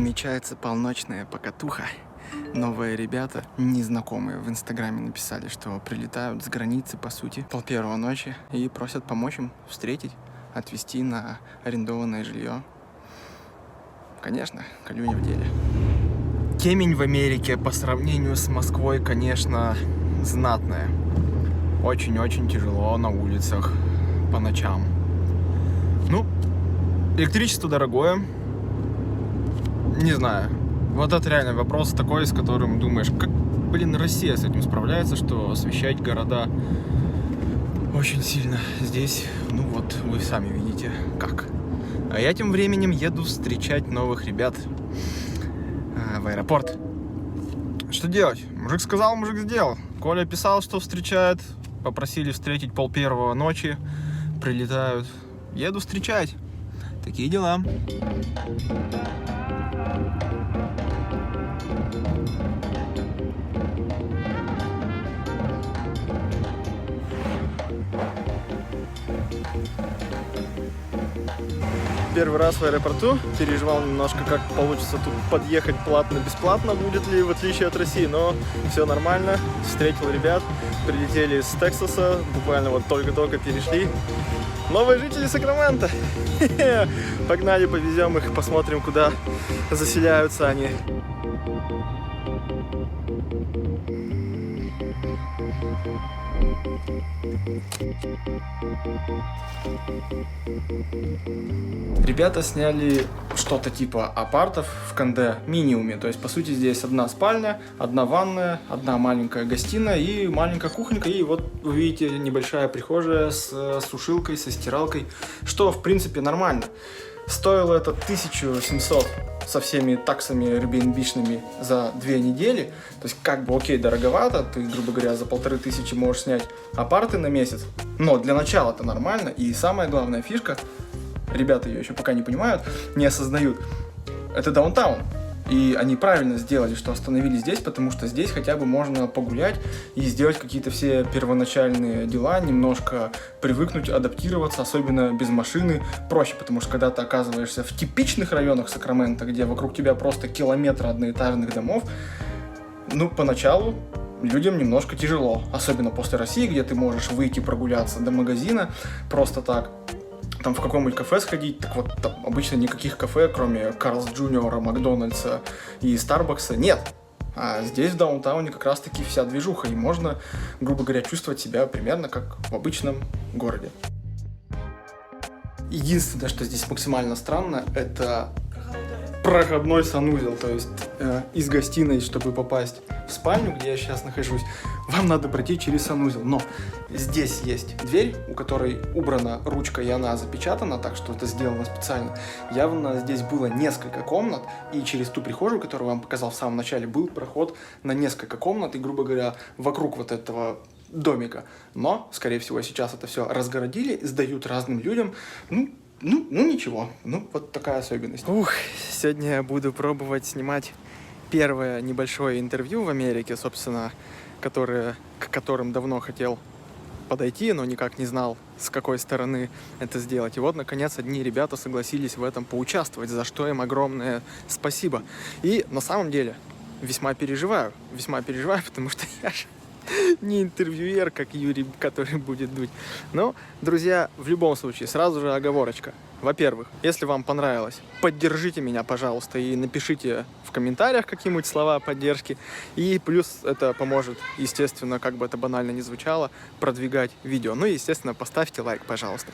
Намечается полночная покатуха. Новые ребята, незнакомые, в Инстаграме написали, что прилетают с границы, по сути, пол-первого ночи и просят помочь им встретить, отвезти на арендованное жилье. Конечно, Калюня в деле. Темень в Америке по сравнению с Москвой, конечно, знатная. Очень-очень тяжело на улицах по ночам. Ну, электричество дорогое. Не знаю. Вот это реально вопрос такой, с которым думаешь, как, Россия с этим справляется, что освещать города очень сильно. Здесь, ну вот, вы сами видите, как. А я тем временем еду встречать новых ребят в аэропорт. Что делать? Мужик сказал, мужик сделал. Коля писал, что встречает. Попросили встретить пол-первого ночи. Прилетают. Еду встречать. Такие дела. Первый раз в аэропорту, переживал немножко, как получится тут подъехать платно-бесплатно, будет ли, в отличие от России, но все нормально, встретил ребят, прилетели из Тексаса, буквально вот только-только перешли. Новые жители Сакрамента! Погнали, повезем их, посмотрим, куда заселяются они. Ребята сняли что-то типа апартов в кондоминиуме. То есть, по сути, здесь одна спальня, одна ванная, одна маленькая гостиная и маленькая кухонька. И вот вы видите небольшая прихожая с сушилкой, со стиралкой, что, в принципе, нормально. Стоило это 1700 со всеми таксами Airbnb-шными за 2 недели. То есть, как бы, окей, дороговато. Ты, грубо говоря, за 1500 можешь снять апарты на месяц. Но для начала это нормально. И самая главная фишка, ребята ее еще пока не понимают, не осознают, это даунтаун. И они правильно сделали, что остановились здесь, потому что здесь хотя бы можно погулять и сделать какие-то все первоначальные дела, немножко привыкнуть, адаптироваться, особенно без машины, проще, потому что когда ты оказываешься в типичных районах Сакрамента, где вокруг тебя просто километры одноэтажных домов, ну, поначалу людям немножко тяжело, особенно после России, где ты можешь выйти прогуляться до магазина просто так. Там в каком-нибудь кафе сходить, так вот там обычно никаких кафе, кроме Карлс Джуниора, Макдональдса и Старбакса, нет. А здесь в даунтауне как раз-таки вся движуха, и можно, грубо говоря, чувствовать себя примерно как в обычном городе. Единственное, что здесь максимально странно, это проходной санузел, то есть из гостиной, чтобы попасть в спальню, где я сейчас нахожусь, вам надо пройти через санузел. Но здесь есть дверь, у которой убрана ручка, и она запечатана, так что это сделано специально. Явно здесь было несколько комнат, и через ту прихожую, которую я вам показал в самом начале, был проход на несколько комнат, и, грубо говоря, вокруг вот этого домика. Но, скорее всего, сейчас это все разгородили, сдают разным людям. Ну, ничего. Ну, вот такая особенность. Сегодня я буду пробовать снимать первое небольшое интервью в Америке, собственно, к которым давно хотел подойти, но никак не знал, с какой стороны это сделать. И вот, наконец, одни ребята согласились в этом поучаствовать, за что им огромное спасибо. И на самом деле весьма переживаю, потому что я же не интервьюер, как Юрий, который будет дуть. Но, друзья, в любом случае, сразу же оговорочка. Во-первых, если вам понравилось, поддержите меня, пожалуйста, и напишите в комментариях какие-нибудь слова поддержки. И плюс это поможет, естественно, как бы это банально ни звучало, продвигать видео. Ну и, естественно, поставьте лайк, пожалуйста.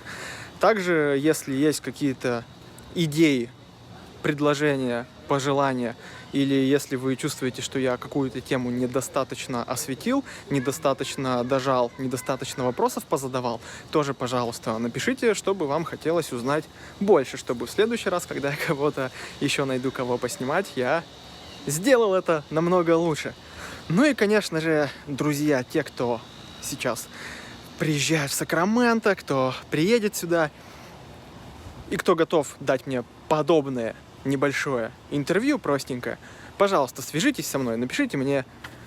Также, если есть какие-то идеи, предложения, пожелания, или если вы чувствуете, что я какую-то тему недостаточно осветил, недостаточно дожал, недостаточно вопросов позадавал, тоже, пожалуйста, напишите, чтобы вам хотелось узнать больше, чтобы в следующий раз, когда я кого-то еще найду, кого поснимать, я сделал это намного лучше. Ну и, конечно же, друзья, те, кто сейчас приезжает в Сакраменто, кто приедет сюда и кто готов дать мне подобное небольшое интервью, простенькое, пожалуйста, свяжитесь со мной, напишите мне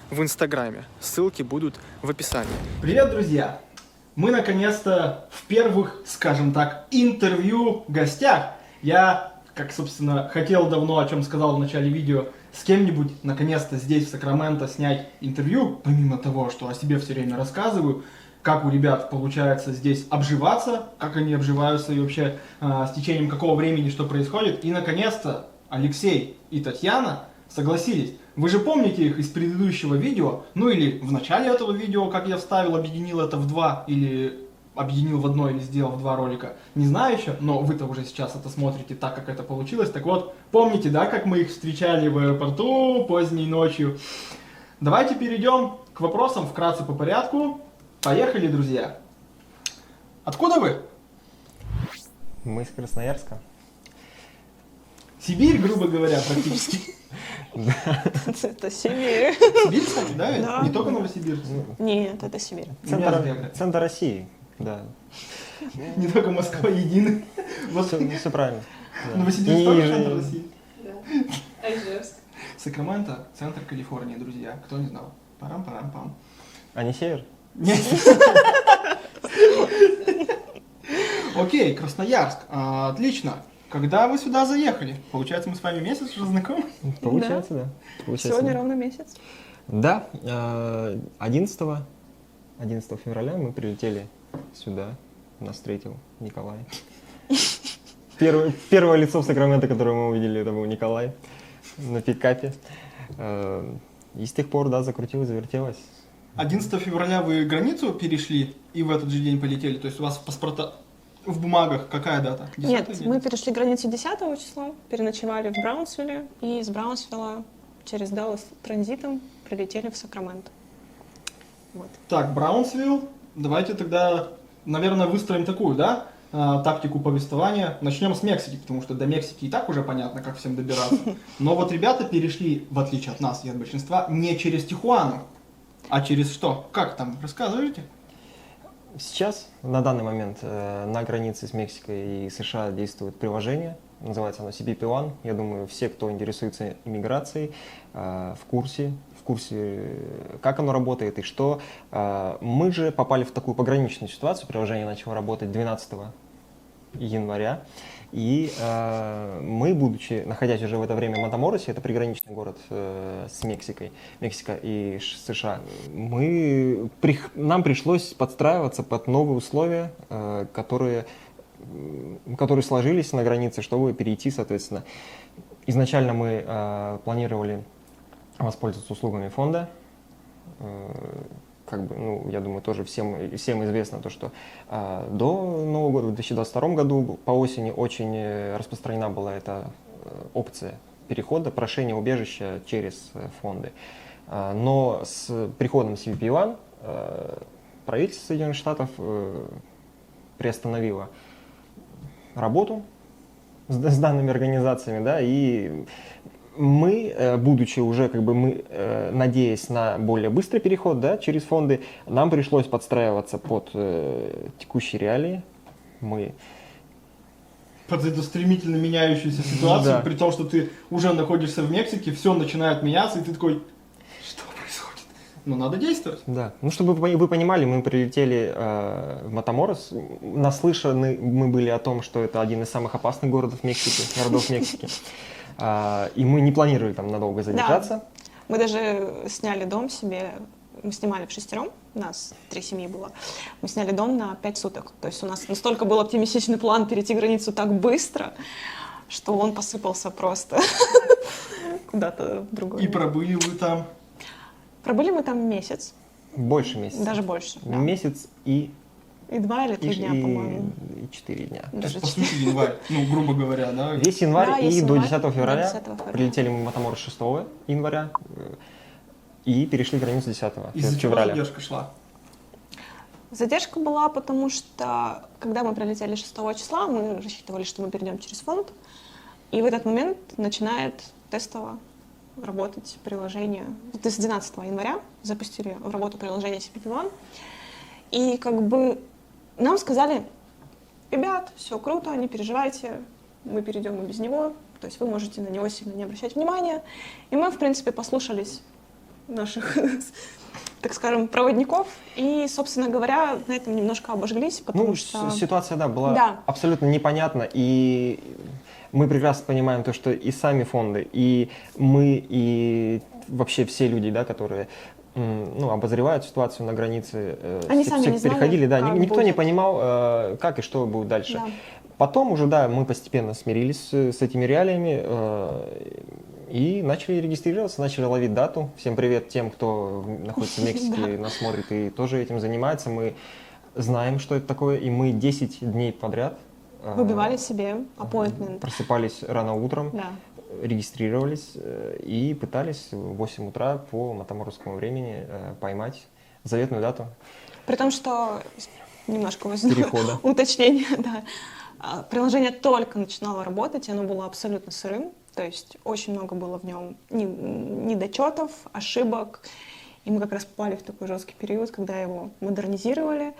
в Инстаграме. Ссылки будут в описании. Привет, друзья! Мы наконец-то в первых, скажем так, интервью гостях. Я как, собственно, хотел давно, о чем сказал в начале видео, с кем-нибудь, наконец-то, здесь, в Сакраменто, снять интервью, помимо того, что о себе все время рассказываю, как у ребят получается здесь обживаться, как они обживаются и вообще с течением какого времени что происходит. И, наконец-то, Алексей и Татьяна согласились. Вы же помните их из предыдущего видео, ну или в начале этого видео, как я вставил, объединил это в два, или объединил в одно, или сделал в два ролика. Не знаю еще, но вы-то уже сейчас это смотрите так, как это получилось. Так вот, помните, да, как мы их встречали в аэропорту поздней ночью? Давайте перейдем к вопросам вкратце по порядку. Поехали, друзья. Откуда вы? Мы из Красноярска. Сибирь, грубо говоря, практически. Это Сибирь. Сибирь, кстати, да? Да. Не только Новосибирск. Нет, это Сибирь. Центр России, да. Не только Москва единый. Все правильно. Да. Новосибирск тоже центр России. Да. Ижевск. Сакраменто, центр Калифорнии, друзья. Кто не знал? Парам-парам-пам. А не север? Нет. Окей, Красноярск. Отлично. Когда вы сюда заехали? Получается, мы с вами месяц уже знакомы? Получается, да. Получается, Сегодня да. ровно месяц. Да, 11 февраля мы прилетели сюда. Нас встретил Николай. Первое лицо в Сакраменто, которое мы увидели, это был Николай на пикапе. И с тех пор, да, закрутилось, завертелось. 11 февраля вы границу перешли и в этот же день полетели? То есть у вас в паспорта, в бумагах какая дата? 10-й Нет, день? мы перешли границу 10 числа, переночевали в Браунсвилле и из Браунсвилла через Даллас транзитом прилетели в Сакраменто. Вот. Так, Браунсвилл. Давайте тогда, наверное, выстроим такую, да, тактику повествования. Начнем с Мексики, потому что до Мексики и так уже понятно, как всем добираться. Но вот ребята перешли, в отличие от нас и от большинства, не через Тихуану, а через что? Как там? Рассказывайте. Сейчас, на данный момент, на границе с Мексикой и США действует приложение, называется оно CBP One. Я думаю, все, кто интересуется иммиграцией, в курсе, как оно работает и что. Мы же попали в такую пограничную ситуацию, приложение начало работать 12 января. И мы, будучи, находясь уже в это время в Матаморосе, это приграничный город с Мексикой, Мексика и США, нам пришлось подстраиваться под новые условия, которые сложились на границе, чтобы перейти, соответственно. Изначально мы планировали воспользоваться услугами фонда. Как бы, ну, я думаю, тоже всем известно то, что до Нового года, в 2022 году, по осени очень распространена была эта опция перехода, прошения убежища через фонды. Но с приходом CBP One правительство Соединенных Штатов приостановило работу с данными организациями, да, и мы, будучи уже, как бы, надеясь на более быстрый переход, да, через фонды, нам пришлось подстраиваться под текущие реалии. Под эту стремительно меняющуюся ситуацию, Да. при том, что ты уже находишься в Мексике, все начинает меняться, и ты такой, что происходит? Ну, надо действовать. Да. Ну, чтобы вы понимали, мы прилетели в Матаморос. Наслышаны мы были о том, что это один из самых опасных городов Мексики. И мы не планировали там надолго задержаться. Да. Мы даже сняли дом себе, мы снимали в6, у нас 3 семьи было. Мы сняли дом на 5 суток. То есть у нас настолько был оптимистичный план перейти границу так быстро, что он посыпался просто куда-то в другое. И пробыли вы там. Пробыли мы там месяц. Больше месяца. Даже больше. Да. Месяц и 2 или 3 дня, по-моему. 4 дня. То есть, Даже по сути, январь, ну, грубо говоря, да? Весь январь Да, и весь до январь, 10 февраля. до 10 февраля. Прилетели мы в Матаморос 6 января и перешли границу 10 Из-за чего февраля. задержка шла? Задержка была, потому что, когда мы прилетели 6 числа, мы рассчитывали, что мы перейдем через фонд, и в этот момент начинает тестово работать приложение. То есть 12 января запустили в работу приложение CBP One, и как бы нам сказали: ребят, все круто, не переживайте, мы перейдем и без него, то есть вы можете на него сильно не обращать внимания. И мы, в принципе, послушались наших, так скажем, проводников. И, собственно говоря, на этом немножко обожглись, потому что... Ситуация, да, была Да. абсолютно непонятна, и мы прекрасно понимаем то, что и сами фонды, и мы, и вообще все люди, да, которые обозревают ситуацию на границе, Они все, сами все не знали, переходили, да, как никто не будет. понимал, как и что будет дальше. Да. Потом уже, да, мы постепенно смирились с этими реалиями и начали регистрироваться, начали ловить дату. Всем привет тем, кто находится в Мексике, нас смотрит и тоже этим занимается. Мы знаем, что это такое, и мы 10 дней подряд Выбивали себе appointment. просыпались рано утром, Да. регистрировались и пытались в 8 утра по матаморскому времени поймать заветную дату При том, что немножко возьму перехода. уточнение, да. Приложение только начинало работать, и оно было абсолютно сырым, то есть очень много было в нем недочетов, ошибок, и мы как раз попали в такой жесткий период, когда его модернизировали,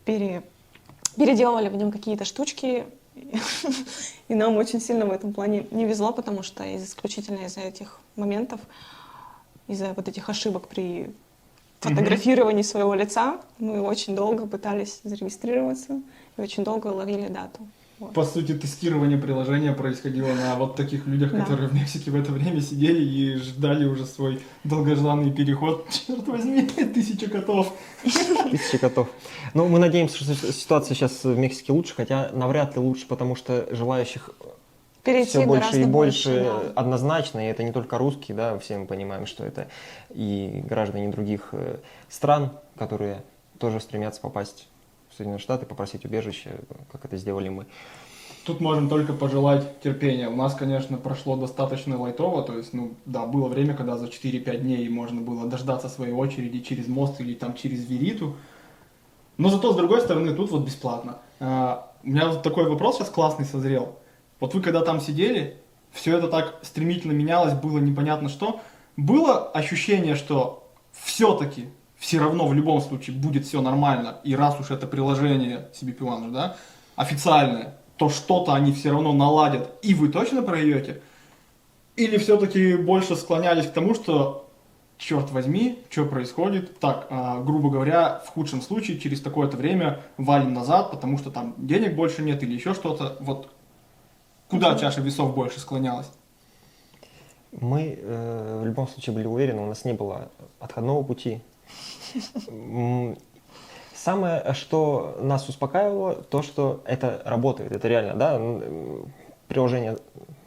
переделывали в нем какие-то штучки, и нам очень сильно в этом плане не везло, потому что исключительно из-за этих моментов, из-за вот этих ошибок при фотографировании своего лица мы очень долго пытались зарегистрироваться и очень долго ловили дату. Вот. По сути, тестирование приложения происходило на вот таких людях, Да. которые в Мексике в это время сидели и ждали уже свой долгожданный переход. Черт возьми, 1000 котов. 1000 котов. Ну, мы надеемся, что ситуация сейчас в Мексике лучше, хотя навряд ли лучше, потому что желающих Перейти все больше гораздо и больше да. однозначно, и это не только русские, да, все мы понимаем, что это и граждане других стран, которые тоже стремятся попасть в Соединенные Штаты, попросить убежище, как это сделали мы. Тут можем только пожелать терпения. У нас, конечно, прошло достаточно лайтово, то есть, да, было время, когда за 4-5 дней можно было дождаться своей очереди через мост или там через Вериту. Но зато, с другой стороны, тут вот бесплатно. У меня вот такой вопрос сейчас классный созрел. Вот вы когда там сидели, все это так стремительно менялось, было непонятно что. Было ощущение, что все-таки, все равно в любом случае будет все нормально, и раз уж это приложение CBP One, да, официальное, то что-то они все равно наладят, и вы точно пройдете? Или все-таки больше склонялись к тому, что, черт возьми, что происходит? Так, грубо говоря, в худшем случае, через какое-то время валим назад, потому что там денег больше нет или еще что-то. Вот куда чаша весов больше склонялась? Мы в любом случае были уверены, у нас не было отходного пути. Самое, что нас успокаивало, то, что это работает, это реально, да, приложение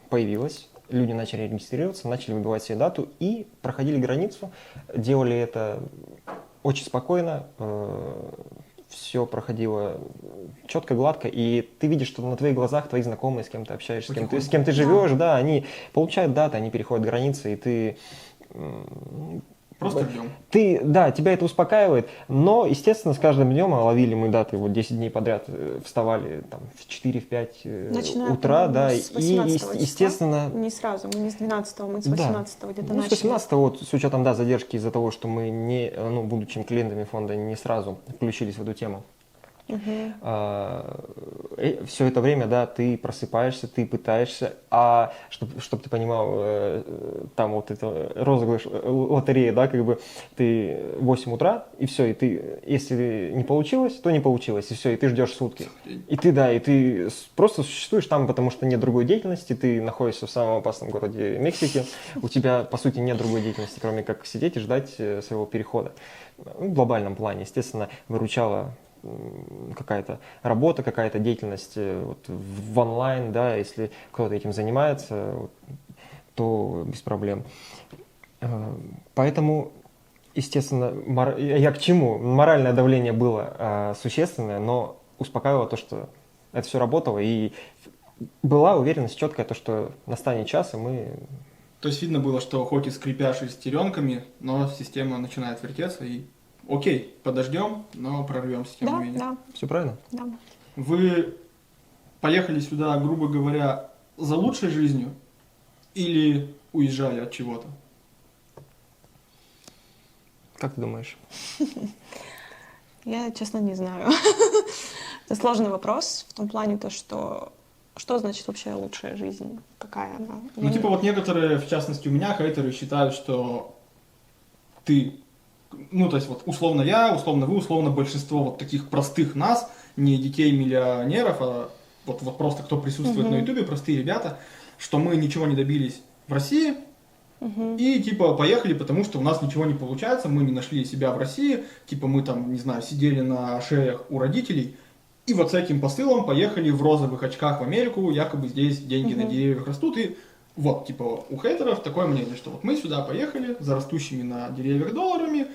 появилось, люди начали регистрироваться, начали выбивать себе дату и проходили границу, делали это очень спокойно, все проходило четко, гладко, и ты видишь, что на твоих глазах твои знакомые, с кем ты общаешься, с кем ты живешь, да, они получают даты, они переходят границы, и ты... Просто ждем. Тебя это успокаивает, но, естественно, с каждым днем ловили мы даты, вот 10 дней подряд вставали там, в 4-5 утра, да, с 18 числа. Естественно... Не сразу, мы не с 12-го, мы с 18-го где-то начали. С 18-го, вот, с учетом, да, задержки из-за того, что мы, не, будучи клиентами фонда, не сразу включились в эту тему. Все это время, да, ты просыпаешься, ты пытаешься, а чтобы ты понимал, там вот это розыгрыш лотерея, да, как бы ты 8 утра, и все, и ты, если не получилось, то не получилось, и все, и ты ждешь сутки. И ты просто существуешь там, потому что нет другой деятельности, ты находишься в самом опасном городе Мексики, у тебя, по сути, нет другой деятельности, кроме как сидеть и ждать своего перехода. В глобальном плане, естественно, выручала какая-то работа, какая-то деятельность вот, в онлайн, да, если кто-то этим занимается, вот, то без проблем. Поэтому, естественно, я к чему? Моральное давление было существенное, но успокаивало то, что это все работало, и была уверенность четкая, то, что настанет час, и мы... То есть видно было, что хоть и скрипя шестеренками, но система начинает вертеться и окей, подождем, но прорвемся тем не менее. Да, Все правильно? да. Вы поехали сюда, грубо говоря, за лучшей жизнью или уезжали от чего-то? Как ты думаешь? Я, честно, не знаю. Это сложный вопрос в том плане, что значит вообще лучшая жизнь, какая она. Вот некоторые, в частности у меня, хейтеры считают, что ты, ну, то есть вот условно я, условно вы, условно большинство вот таких простых нас, не детей миллионеров, а вот просто кто присутствует на ютубе, простые ребята, что мы ничего не добились в России, и типа поехали, потому что у нас ничего не получается, мы не нашли себя в России, типа мы там, не знаю, сидели на шеях у родителей, и вот с этим посылом поехали в розовых очках в Америку, якобы здесь деньги на деревьях растут, и вот, типа, у хейтеров такое мнение, что вот мы сюда поехали за растущими на деревьях долларами,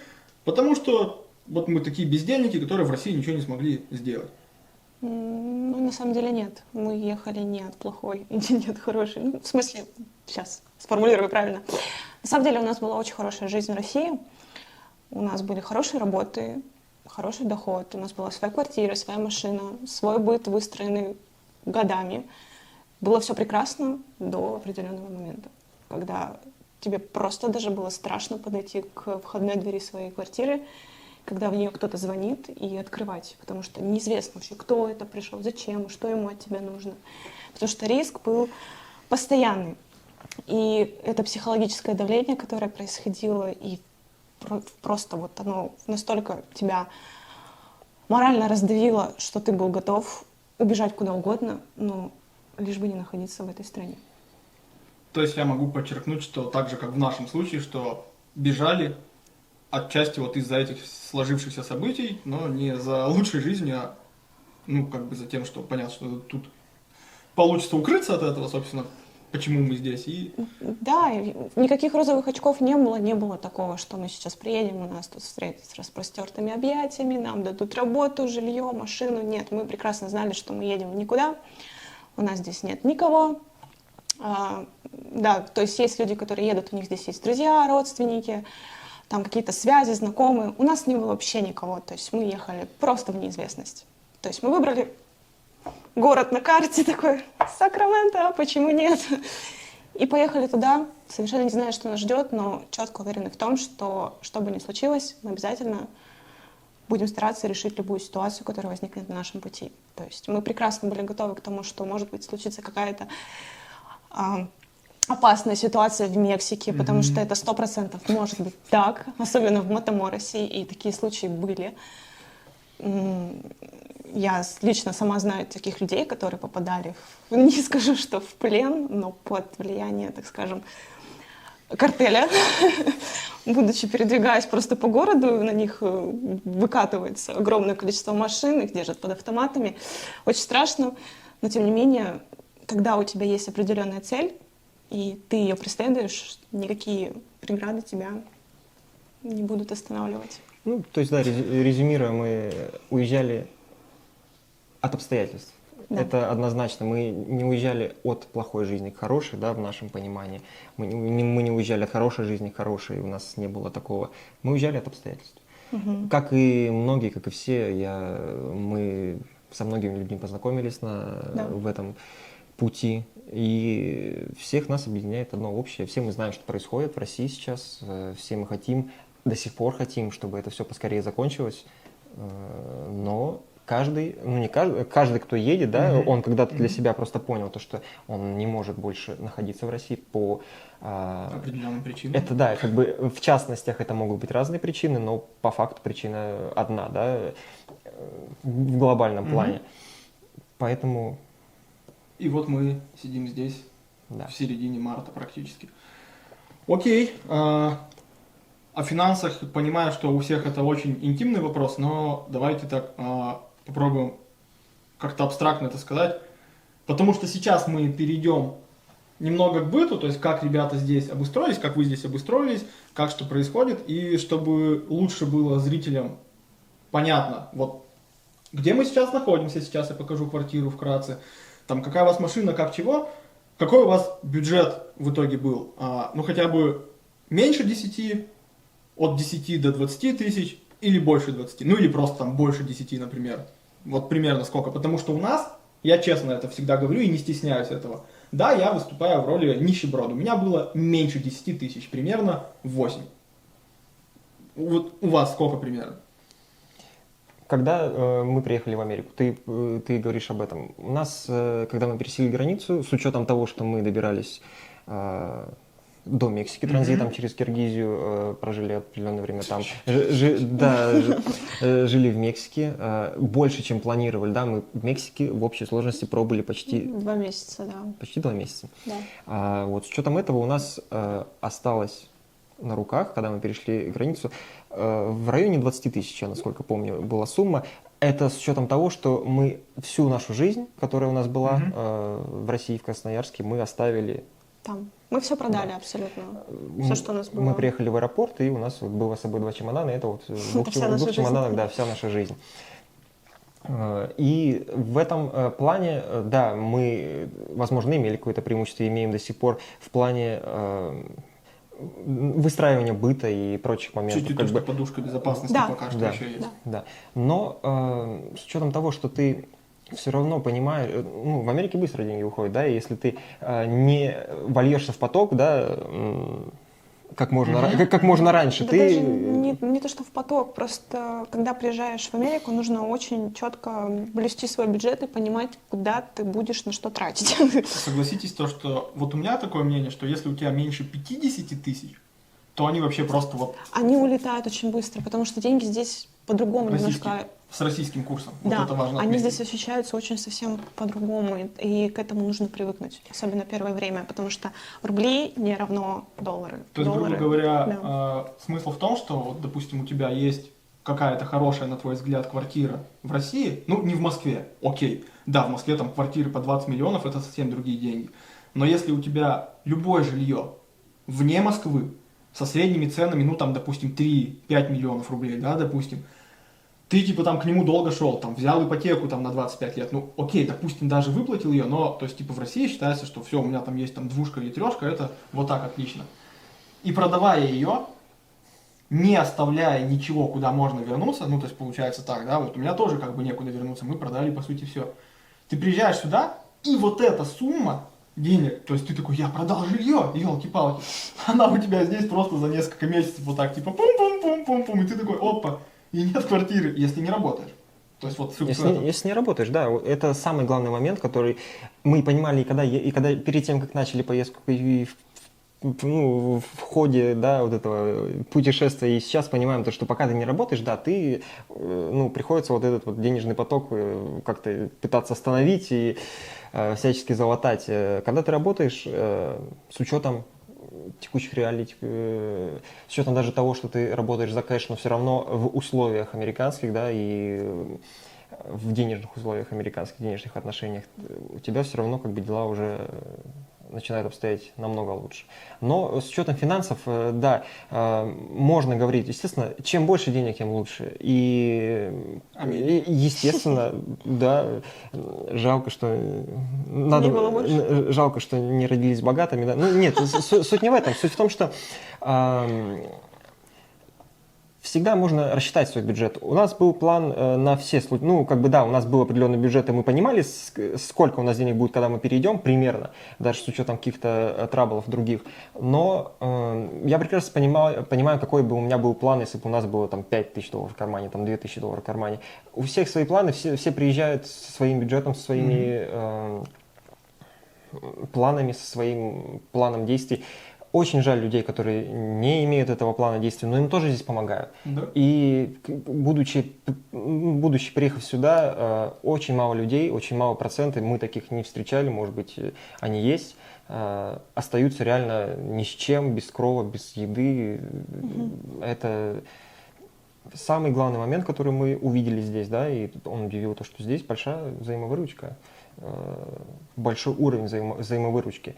потому что вот мы такие бездельники, которые в России ничего не смогли сделать. Ну, на самом деле нет. Мы ехали не от плохой и не от хорошей. Ну, в смысле, сейчас сформулирую правильно. На самом деле у нас была очень хорошая жизнь в России. У нас были хорошие работы, хороший доход. У нас была своя квартира, своя машина, свой быт, выстроенный годами. Было все прекрасно до определенного момента, когда тебе просто даже было страшно подойти к входной двери своей квартиры, когда в нее кто-то звонит, и открывать, потому что неизвестно вообще, кто это пришел, зачем, что ему от тебя нужно. Потому что риск был постоянный. И это психологическое давление, которое происходило, и просто вот оно настолько тебя морально раздавило, что ты был готов убежать куда угодно, но лишь бы не находиться в этой стране. То есть я могу подчеркнуть, что так же, как в нашем случае, что бежали отчасти вот из-за этих сложившихся событий, но не за лучшей жизнью, а ну как бы за тем, что понятно, что тут получится укрыться от этого, собственно, почему мы здесь. И... Да, и никаких розовых очков не было такого, что мы сейчас приедем, и нас тут встретят с распростертыми объятиями, нам дадут работу, жилье, машину. Нет, мы прекрасно знали, что мы едем никуда, у нас здесь нет никого. Да, то есть есть люди, которые едут, у них здесь есть друзья, родственники, там какие-то связи, знакомые. У нас не было вообще никого, то есть мы ехали просто в неизвестность. То есть мы выбрали город на карте такой, Сакраменто, почему нет? И поехали туда, совершенно не зная, что нас ждет, но четко уверены в том, что бы ни случилось, мы обязательно будем стараться решить любую ситуацию, которая возникнет на нашем пути. То есть мы прекрасно были готовы к тому, что, может быть, случится какая-то опасная ситуация в Мексике, потому что это 100% может быть так, особенно в Матаморосе, и такие случаи были. Я лично сама знаю таких людей, которые попадали, не скажу, что в плен, но под влияние, так скажем, картеля, будучи передвигаясь просто по городу, на них выкатывается огромное количество машин, их держат под автоматами. Очень страшно, но тем не менее, когда у тебя есть определенная цель, и ты ее преследуешь, никакие преграды тебя не будут останавливать. Ну, то есть, да, резюмируя, мы уезжали от обстоятельств. Да. Это однозначно. Мы не уезжали от плохой жизни к хорошей, да, в нашем понимании. Мы не уезжали от хорошей жизни к хорошей, у нас не было такого. Мы уезжали от обстоятельств. Угу. Как и многие, как и все, мы со многими людьми познакомились в этом пути. И всех нас объединяет одно общее. Все мы знаем, что происходит в России сейчас. Все мы хотим, до сих пор хотим, чтобы это все поскорее закончилось. Но каждый, кто едет, да, он когда-то для себя просто понял то, что он не может больше находиться в России по определенным причинам. Это да, как бы в частностях это могут быть разные причины, но по факту причина одна, да, в глобальном плане. Поэтому. И вот мы сидим здесь, в середине марта практически. Окей. О финансах понимаю, что у всех это очень интимный вопрос, но давайте так попробуем как-то абстрактно это сказать. Потому что сейчас мы перейдем немного к быту, то есть как ребята здесь обустроились, как вы здесь обустроились, как что происходит, и чтобы лучше было зрителям понятно, вот где мы сейчас находимся, сейчас я покажу квартиру вкратце, там какая у вас машина, как чего, какой у вас бюджет в итоге был, ну хотя бы меньше 10, от 10 до 20 тысяч или больше 20, ну или просто там больше 10, например, вот примерно сколько, потому что у нас, я честно это всегда говорю и не стесняюсь этого, да, я выступаю в роли нищеброда, у меня было меньше 10 тысяч, примерно 8. Вот у вас сколько примерно? Когда мы приехали в Америку, ты говоришь об этом. У нас, когда мы пересекли границу, с учетом того, что мы добирались до Мексики транзитом через Киргизию, прожили определенное время там, жили в Мексике, больше, чем планировали, да, мы в Мексике в общей сложности пробыли почти 2 месяца, да. почти 2 месяца. Да. Вот с учетом этого у нас осталось на руках, когда мы перешли границу, в районе 20 тысяч, я, насколько помню, была сумма. Это с учетом того, что мы всю нашу жизнь, которая у нас была в России, в Красноярске, мы оставили. Там. Мы все продали абсолютно. Все, что у нас было. Мы приехали в аэропорт, и у нас вот было с собой 2 чемодана. Это вот в вся наша двух чемоданах, жизнь. да, вся наша жизнь. И в этом плане, да, мы, возможно, имели какое-то преимущество, имеем до сих пор в плане выстраивания быта и прочих моментов. Чуть-чуть как то, бы, что подушка безопасности Да. пока что да, еще есть. да. Но с учетом того, что ты все равно понимаешь, ну, в Америке быстро деньги уходят, да, и если ты не вольешься в поток, да, как можно раньше, Да ты... даже не то, что в поток, просто когда приезжаешь в Америку, нужно очень четко блюсти свой бюджет и понимать, куда ты будешь на что тратить. Согласитесь, то, что вот у меня такое мнение, что если у тебя меньше 50 тысяч, то они вообще просто вот Они улетают очень быстро, потому что деньги здесь по-другому немножко. с российским курсом. Да, Вот это важно они отметить. здесь ощущаются очень совсем по-другому, и к этому нужно привыкнуть, особенно первое время, потому что рубли не равно доллары. То есть, грубо Доллары, говоря, да. смысл в том, что, вот, допустим, у тебя есть какая-то хорошая, на твой взгляд, квартира в России, ну, не в Москве, окей, да, в Москве там квартиры по 20 миллионов, это совсем другие деньги, но если у тебя любое жилье вне Москвы, со средними ценами, ну, там, допустим, 3-5 миллионов рублей, да, допустим, ты, типа, там, к нему долго шел, там, взял ипотеку, там, на 25 лет, ну, окей, допустим, даже выплатил ее, но, то есть, типа, в России считается, что все, у меня там есть, там, 2 или 3, это вот так отлично. И продавая ее, не оставляя ничего, куда можно вернуться, ну, то есть, получается так, да, вот у меня тоже, как бы, некуда вернуться, мы продали, по сути, все. Ты приезжаешь сюда, и вот эта сумма денег, то есть, ты такой, я продал жилье, елки-палки, она у тебя здесь просто за несколько месяцев вот так, типа, пум-пум-пум-пум-пум, и ты такой, опа, и нет квартиры, если не работаешь. То есть вот суть в этом. Если не работаешь, да, это самый главный момент, который мы понимали, и когда перед тем, как начали поездку, и в ходе, да, вот этого путешествия, и сейчас понимаем то, что пока ты не работаешь, да, ты, ну, приходится вот этот вот денежный поток как-то пытаться остановить и всячески залатать. Когда ты работаешь, с учетом текущих реалий, с учетом даже того, что ты работаешь за кэш, но все равно в условиях американских, да, и в денежных условиях американских, денежных отношениях, у тебя все равно как бы дела уже начинают обстоять намного лучше. Но с учетом финансов, да, можно говорить, естественно, чем больше денег, тем лучше. И естественно, да, жалко, что жалко, что не родились богатыми. Да. Ну, нет, суть не в этом. Суть в том, что всегда можно рассчитать свой бюджет. У нас был план на все случаи. Ну, как бы, да, у нас был определенный бюджет, и мы понимали, сколько у нас денег будет, когда мы перейдем, примерно, даже с учетом каких-то траблов других. Но я прекрасно понимаю, какой бы у меня был план, если бы у нас было там 5000 долларов в кармане, там 2000 долларов в кармане. У всех свои планы, все приезжают со своим бюджетом, со своими планами, со своим планом действий. Очень жаль людей, которые не имеют этого плана действий, но им тоже здесь помогают. Да. И будучи приехав сюда, очень мало людей, очень мало процентов, мы таких не встречали, может быть, они есть, остаются реально ни с чем, без крова, без еды. Это самый главный момент, который мы увидели здесь, да, и он удивил то, что здесь большая взаимовыручка, большой уровень взаимовыручки.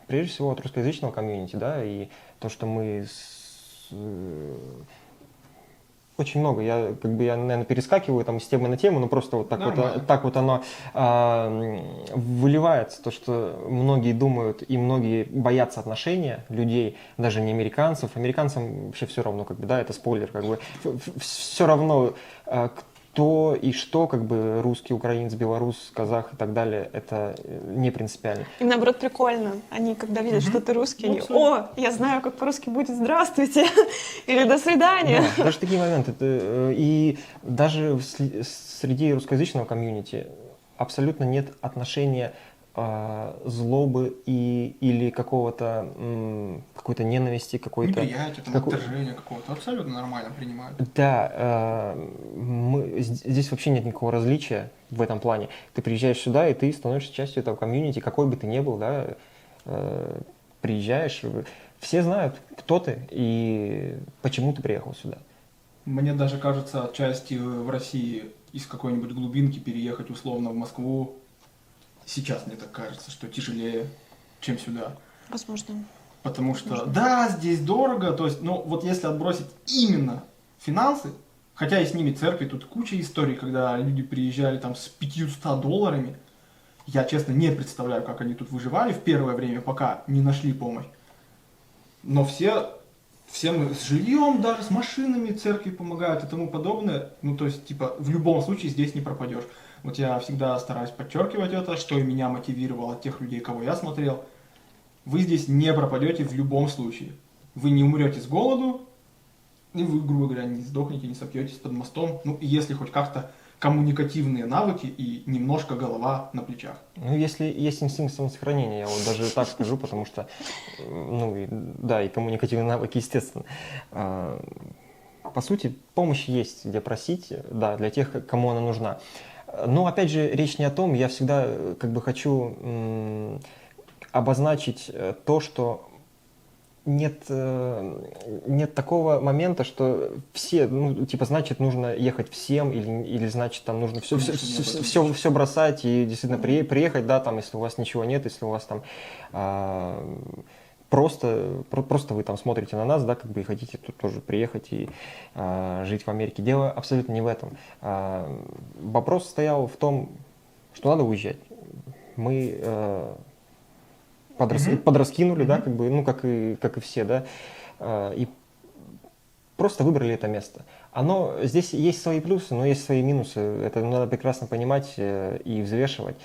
Прежде всего от русскоязычного комьюнити, да, и то, что мы очень много, я, наверное, перескакиваю там с темы на тему, но просто вот так вот оно выливается, то, что многие думают и многие боятся отношения людей, даже не американцев. Американцам вообще все равно, как бы, да, это спойлер, как бы, все равно, кто и что, как бы, русский, украинец, белорус, казах и так далее, это не принципиально. И наоборот прикольно. Они, когда видят, что ты русский, они, о, я знаю, как по-русски будет «здравствуйте» или «до свидания». Да, даже такие моменты. И даже среди русскоязычного комьюнити абсолютно нет отношения злобы или какой-то ненависти, какой-то... Неприятие, там, отторжение какого-то абсолютно нормально принимают. Да, здесь вообще нет никакого различия в этом плане. Ты приезжаешь сюда, и ты становишься частью этого комьюнити, какой бы ты ни был, да, приезжаешь, все знают, кто ты и почему ты приехал сюда. Мне даже кажется, отчасти в России из какой-нибудь глубинки переехать условно в Москву, сейчас мне так кажется, что тяжелее, чем сюда. Возможно. Потому что, да, здесь дорого, то есть, ну, вот если отбросить именно финансы, хотя и с ними церкви, тут куча историй, когда люди приезжали там с $500, я, честно, не представляю, как они тут выживали в первое время, пока не нашли помощь. Но все мы с жильем, даже с машинами церкви помогают и тому подобное. Ну, то есть, типа, в любом случае здесь не пропадешь. Вот я всегда стараюсь подчеркивать это, что и меня мотивировало от тех людей, кого я смотрел. Вы здесь не пропадете в любом случае. Вы не умрете с голоду, и вы, грубо говоря, не сдохнете, не сопьетесь под мостом. Ну, если хоть как-то коммуникативные навыки и немножко голова на плечах. Ну, если есть инстинкт самосохранения, я вот даже так скажу, потому что, ну, да, и коммуникативные навыки, естественно. По сути, помощь есть, где просить, да, для тех, кому она нужна. Но, опять же, речь не о том, я всегда как бы хочу обозначить то, что нет такого момента, что все, ну, типа, значит, нужно ехать всем, или значит, там нужно все бросать и действительно приехать, да, там, если у вас ничего нет, если у вас там просто вы там смотрите на нас, да, как бы и хотите тут тоже приехать и жить в Америке. Дело абсолютно не в этом. Вопрос стоял в том, что надо уезжать. Мы подраскинули, да, как бы, ну, как и все, да, и просто выбрали это место. Здесь есть свои плюсы, но есть свои минусы. Это надо прекрасно понимать и взвешивать.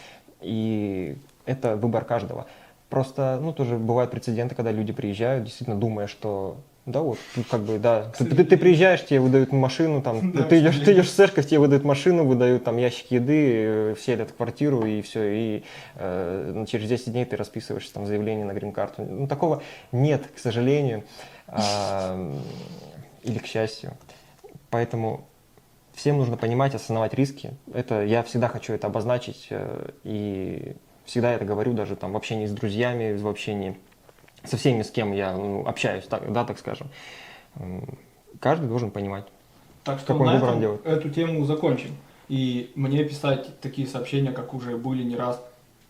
И это выбор каждого. Просто, ну, тоже бывают прецеденты, когда люди приезжают, действительно думая, что, да, вот, тут как бы, да, ты приезжаешь, тебе выдают машину, там, да, ты идешь в церковь, тебе выдают машину, выдают там ящики еды, вселят в квартиру, и все, и через 10 дней ты расписываешься там заявление на грин-карту. Ну, такого нет, к сожалению, или к счастью. Поэтому всем нужно понимать, осознавать риски. Это, я всегда хочу это обозначить, и всегда это говорю, даже там в общении с друзьями, в общении со всеми, с кем я общаюсь, так скажем. Каждый должен понимать, так что какой выбор он делает. Эту тему закончим. И мне писать такие сообщения, как уже были не раз.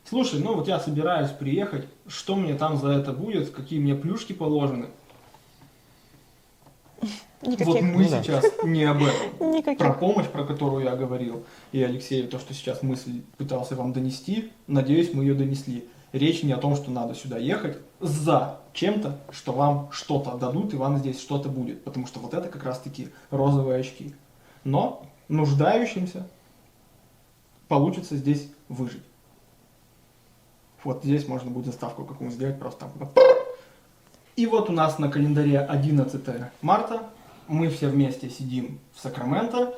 Слушай, ну вот я собираюсь приехать, что мне там за это будет, какие мне плюшки положены? Никаких. Вот мы сейчас не об этом. Никаких. Про помощь, про которую я говорил, и Алексей, то, что сейчас мысль пытался вам донести, надеюсь, мы ее донесли. Речь не о том, что надо сюда ехать за чем-то, что вам что-то дадут и вам здесь что-то будет. Потому что вот это как раз-таки розовые очки. Но нуждающимся получится здесь выжить. Вот здесь можно будет заставку какую-нибудь сделать, просто там. И вот у нас на календаре 11 марта. Мы все вместе сидим в Сакраменто,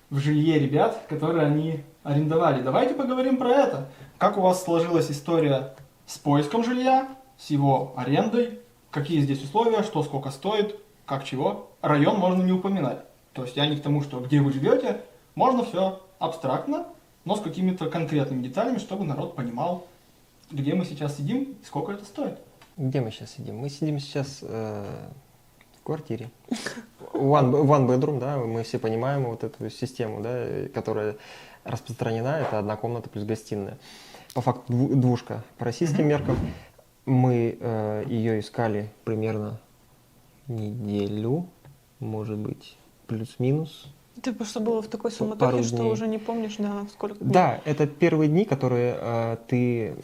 в жилье ребят, которые они арендовали. Давайте поговорим про это. Как у вас сложилась история с поиском жилья, с его арендой, какие здесь условия, что сколько стоит, как чего. Район можно не упоминать. То есть я не к тому, что где вы живете, можно все абстрактно, но с какими-то конкретными деталями, чтобы народ понимал, где мы сейчас сидим и сколько это стоит. Где мы сейчас сидим? Мы сидим сейчас в квартире. One bedroom, да, мы все понимаем вот эту систему, да, которая распространена, это одна комната плюс гостиная. По факту двушка по российским меркам. Мы ее искали примерно неделю, может быть, плюс-минус. Ты просто было в такой суматохе, что дней. Уже не помнишь, да, сколько дней. Да, это первые дни, которые ты,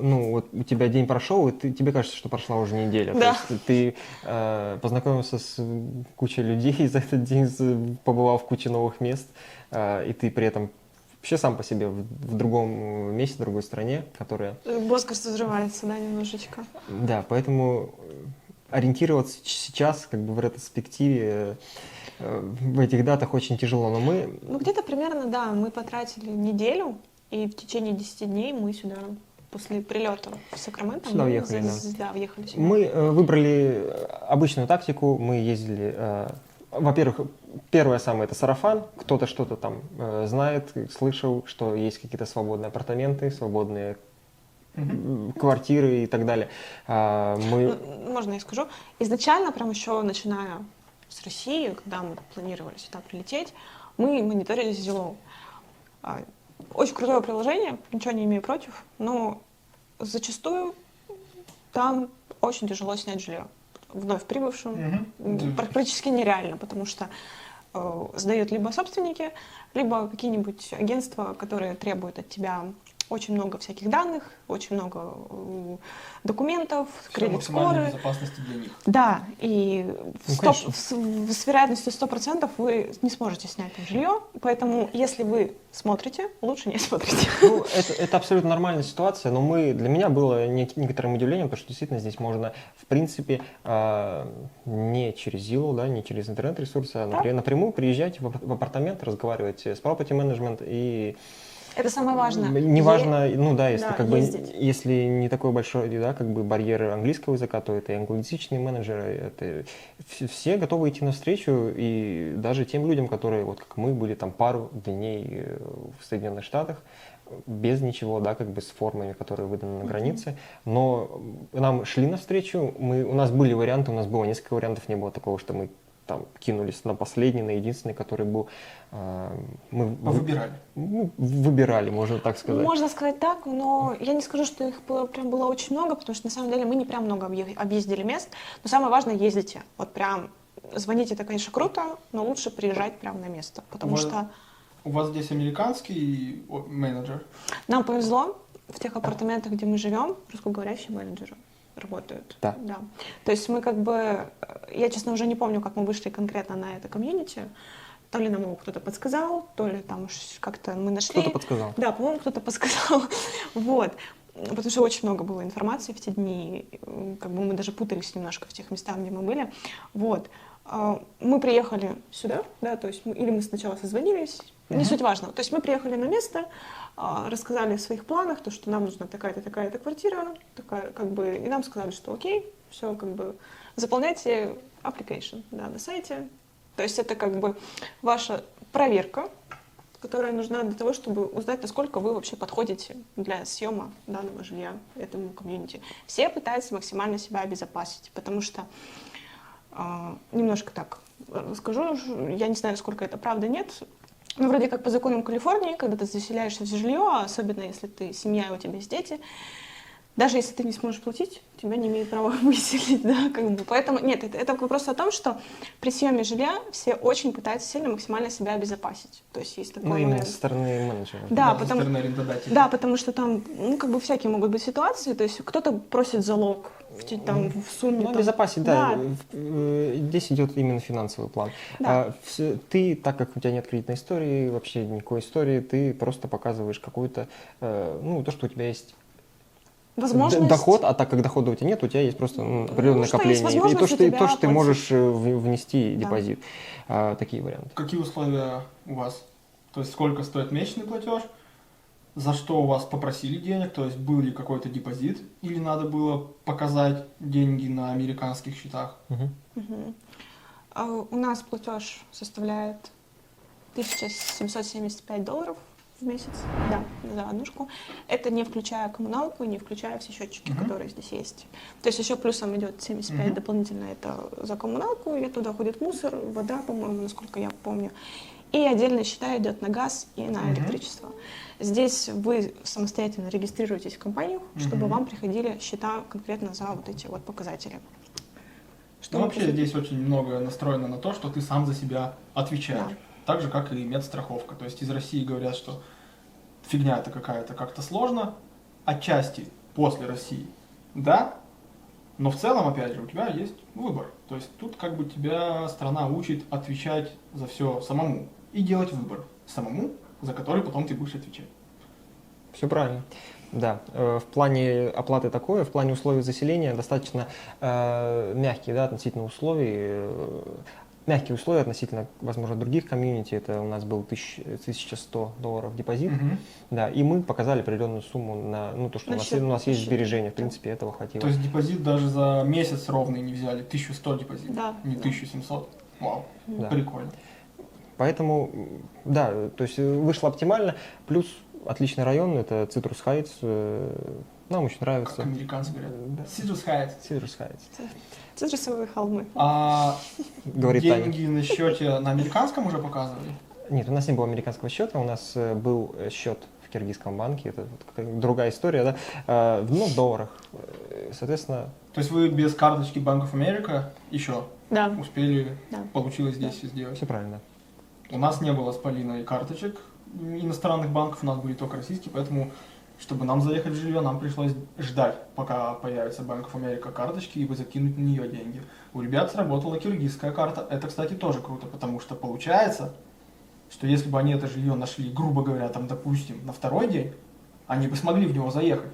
ну, вот у тебя день прошел, и тебе кажется, что прошла уже неделя. Да. То есть ты познакомился с кучей людей за этот день, побывал в куче новых мест, и ты при этом вообще сам по себе в другом месте, в другой стране, которая... Мозг взрывается, да, немножечко. Да, поэтому ориентироваться сейчас, как бы в ретроспективе, в этих датах очень тяжело, но мы... Ну, где-то примерно, да, мы потратили неделю, и в течение 10 дней мы сюда после прилета в Сакраменто Сюда мы въехали, да, въехали сюда. Мы выбрали обычную тактику, мы ездили, во-первых, первое самое это сарафан, кто-то что-то там знает, слышал, что есть какие-то свободные апартаменты, свободные квартиры и так далее. Мы... Можно я скажу? Изначально, прям еще начиная с России, когда мы планировали сюда прилететь, мы мониторили Zillow. Очень крутое приложение, ничего не имею против, но зачастую там очень тяжело снять жилье. Вновь прибывшим практически нереально, потому что сдают либо собственники, либо какие-нибудь агентства, которые требуют от тебя очень много всяких данных, очень много документов, кредит-скоры. Безопасности для них. Да, и Ну, с вероятностью 100% вы не сможете снять там жилье, поэтому если вы смотрите, лучше не смотрите. Ну, это абсолютно нормальная ситуация, но для меня было некоторым удивлением, потому что действительно здесь можно, в принципе, не через Zillow, да, не через интернет-ресурсы, а напрямую приезжать в апартамент, разговаривать с property management и... Это самое важное. Неважно, ну да, если да, если не такой большой, да, как бы барьер английского языка, то это и англоязычные менеджеры, это все готовы идти навстречу, и даже тем людям, которые, вот как мы, были там пару дней в Соединенных Штатах, без ничего, да, как бы с формами, которые выданы на границе, но нам шли навстречу, у нас были варианты, у нас было несколько вариантов, не было такого, что мы там кинулись на последний, на единственный, который был... Выбирали. Выбирали, можно так сказать. Можно сказать так, но я не скажу, что их прям было очень много, потому что на самом деле мы не прям много объездили мест, но самое важное — ездите. Вот прям звоните, это, конечно, круто, но лучше приезжать прямо на место, потому что... У вас здесь американский менеджер? Нам повезло, в тех апартаментах, где мы живем, русскоговорящие менеджеры работают. Да. Да. То есть мы как бы... Я, честно, уже не помню, как мы вышли конкретно на это комьюнити. То ли нам его кто-то подсказал, то ли там уж как-то мы нашли. Кто-то подсказал. Да, по-моему, кто-то подсказал. Вот. Потому что очень много было информации в те дни. Как бы мы даже путались немножко в тех местах, где мы были. Вот. Мы приехали сюда, да, то есть или мы сначала созвонились, не суть важно. То есть мы приехали на место, рассказали о своих планах, то, что нам нужна такая-то, такая-то квартира, такая, как бы, и нам сказали, что окей, все, как бы, заполняйте application, да, на сайте. То есть это как бы ваша проверка, которая нужна для того, чтобы узнать, насколько вы вообще подходите для съема данного жилья этому комьюнити. Все пытаются максимально себя обезопасить, потому что немножко так скажу, я не знаю, сколько это правда, нет. Но вроде как по законам Калифорнии, когда ты заселяешься в жилье, особенно если ты семья и у тебя есть дети, даже если ты не сможешь платить, тебя не имеют права выселить, да, как бы. Поэтому, нет, это вопрос о том, что при съеме жилья все очень пытаются сильно максимально себя обезопасить. То есть есть такой Ну, именно момент. со стороны менеджера. Да, со стороны арендодателя. Да, потому что там, ну, как бы всякие могут быть ситуации, то есть кто-то просит залог там, в сумме. Ну, там. обезопасить, да. Здесь идет именно финансовый план. Да. Ты, так как у тебя нет кредитной истории, вообще никакой истории, ты просто показываешь какую-то, ну, то, что у тебя есть возможность... доход, а так как дохода у тебя нет, у тебя есть просто определенное накопление. И то, что ты можешь внести депозит. Такие варианты. Какие условия у вас? То есть сколько стоит месячный платеж? За что у вас попросили денег? То есть был ли какой-то депозит? Или надо было показать деньги на американских счетах? У нас платеж составляет $1775 в месяц, да, за однушку. Это не включая коммуналку, не включая все счетчики, которые здесь есть. То есть еще плюсом идет 75 дополнительно, это за коммуналку, и туда ходит мусор, вода, по-моему, насколько я помню. И отдельные счета идет на газ и на электричество. Здесь вы самостоятельно регистрируетесь в компанию, чтобы вам приходили счета конкретно за вот эти вот показатели. Что вообще здесь очень много настроено на то, что ты сам за себя отвечаешь. Да. Так же, как и медстраховка. То есть из России говорят, что фигня это какая-то, как-то сложно. Отчасти после России, да, но в целом, опять же, у тебя есть выбор. То есть тут как бы тебя страна учит отвечать за все самому и делать выбор самому, за который потом ты будешь отвечать. Все правильно. Да, в плане оплаты такое, в плане условий заселения достаточно мягкие, да, относительно условий. мягкие условия относительно, возможно, других комьюнити. Это у нас был $1100 депозит. Да, и мы показали определенную сумму на то, что у нас есть сбережения. В принципе, этого хватило. То есть депозит даже за месяц ровный не взяли, 1100 депозит, Да, не да. 1700. Вау, Да. прикольно. Поэтому, да, то есть вышло оптимально. Плюс отличный район, это Citrus Heights. Нам очень нравится. Как американцы говорят. Да. Citrus Heights. Citrus Heights. Цитрусовые холмы. А Говорит Таня. деньги на счете на американском уже показывали? Нет, у нас не было американского счета, у нас был счет в киргизском банке, это вот другая история, да, но в долларах, соответственно. То есть вы без карточки Bank of America еще Да. успели, Да. получилось здесь все сделать? Все правильно. У нас не было с Полиной карточек иностранных банков, у нас были только российские, поэтому, чтобы нам заехать в жилье, нам пришлось ждать, пока появится Bank of America карточки, и закинуть на нее деньги. У ребят сработала киргизская карта. Это, кстати, тоже круто, потому что получается, что если бы они это жилье нашли, грубо говоря, там, допустим, на второй день, они бы смогли в него заехать.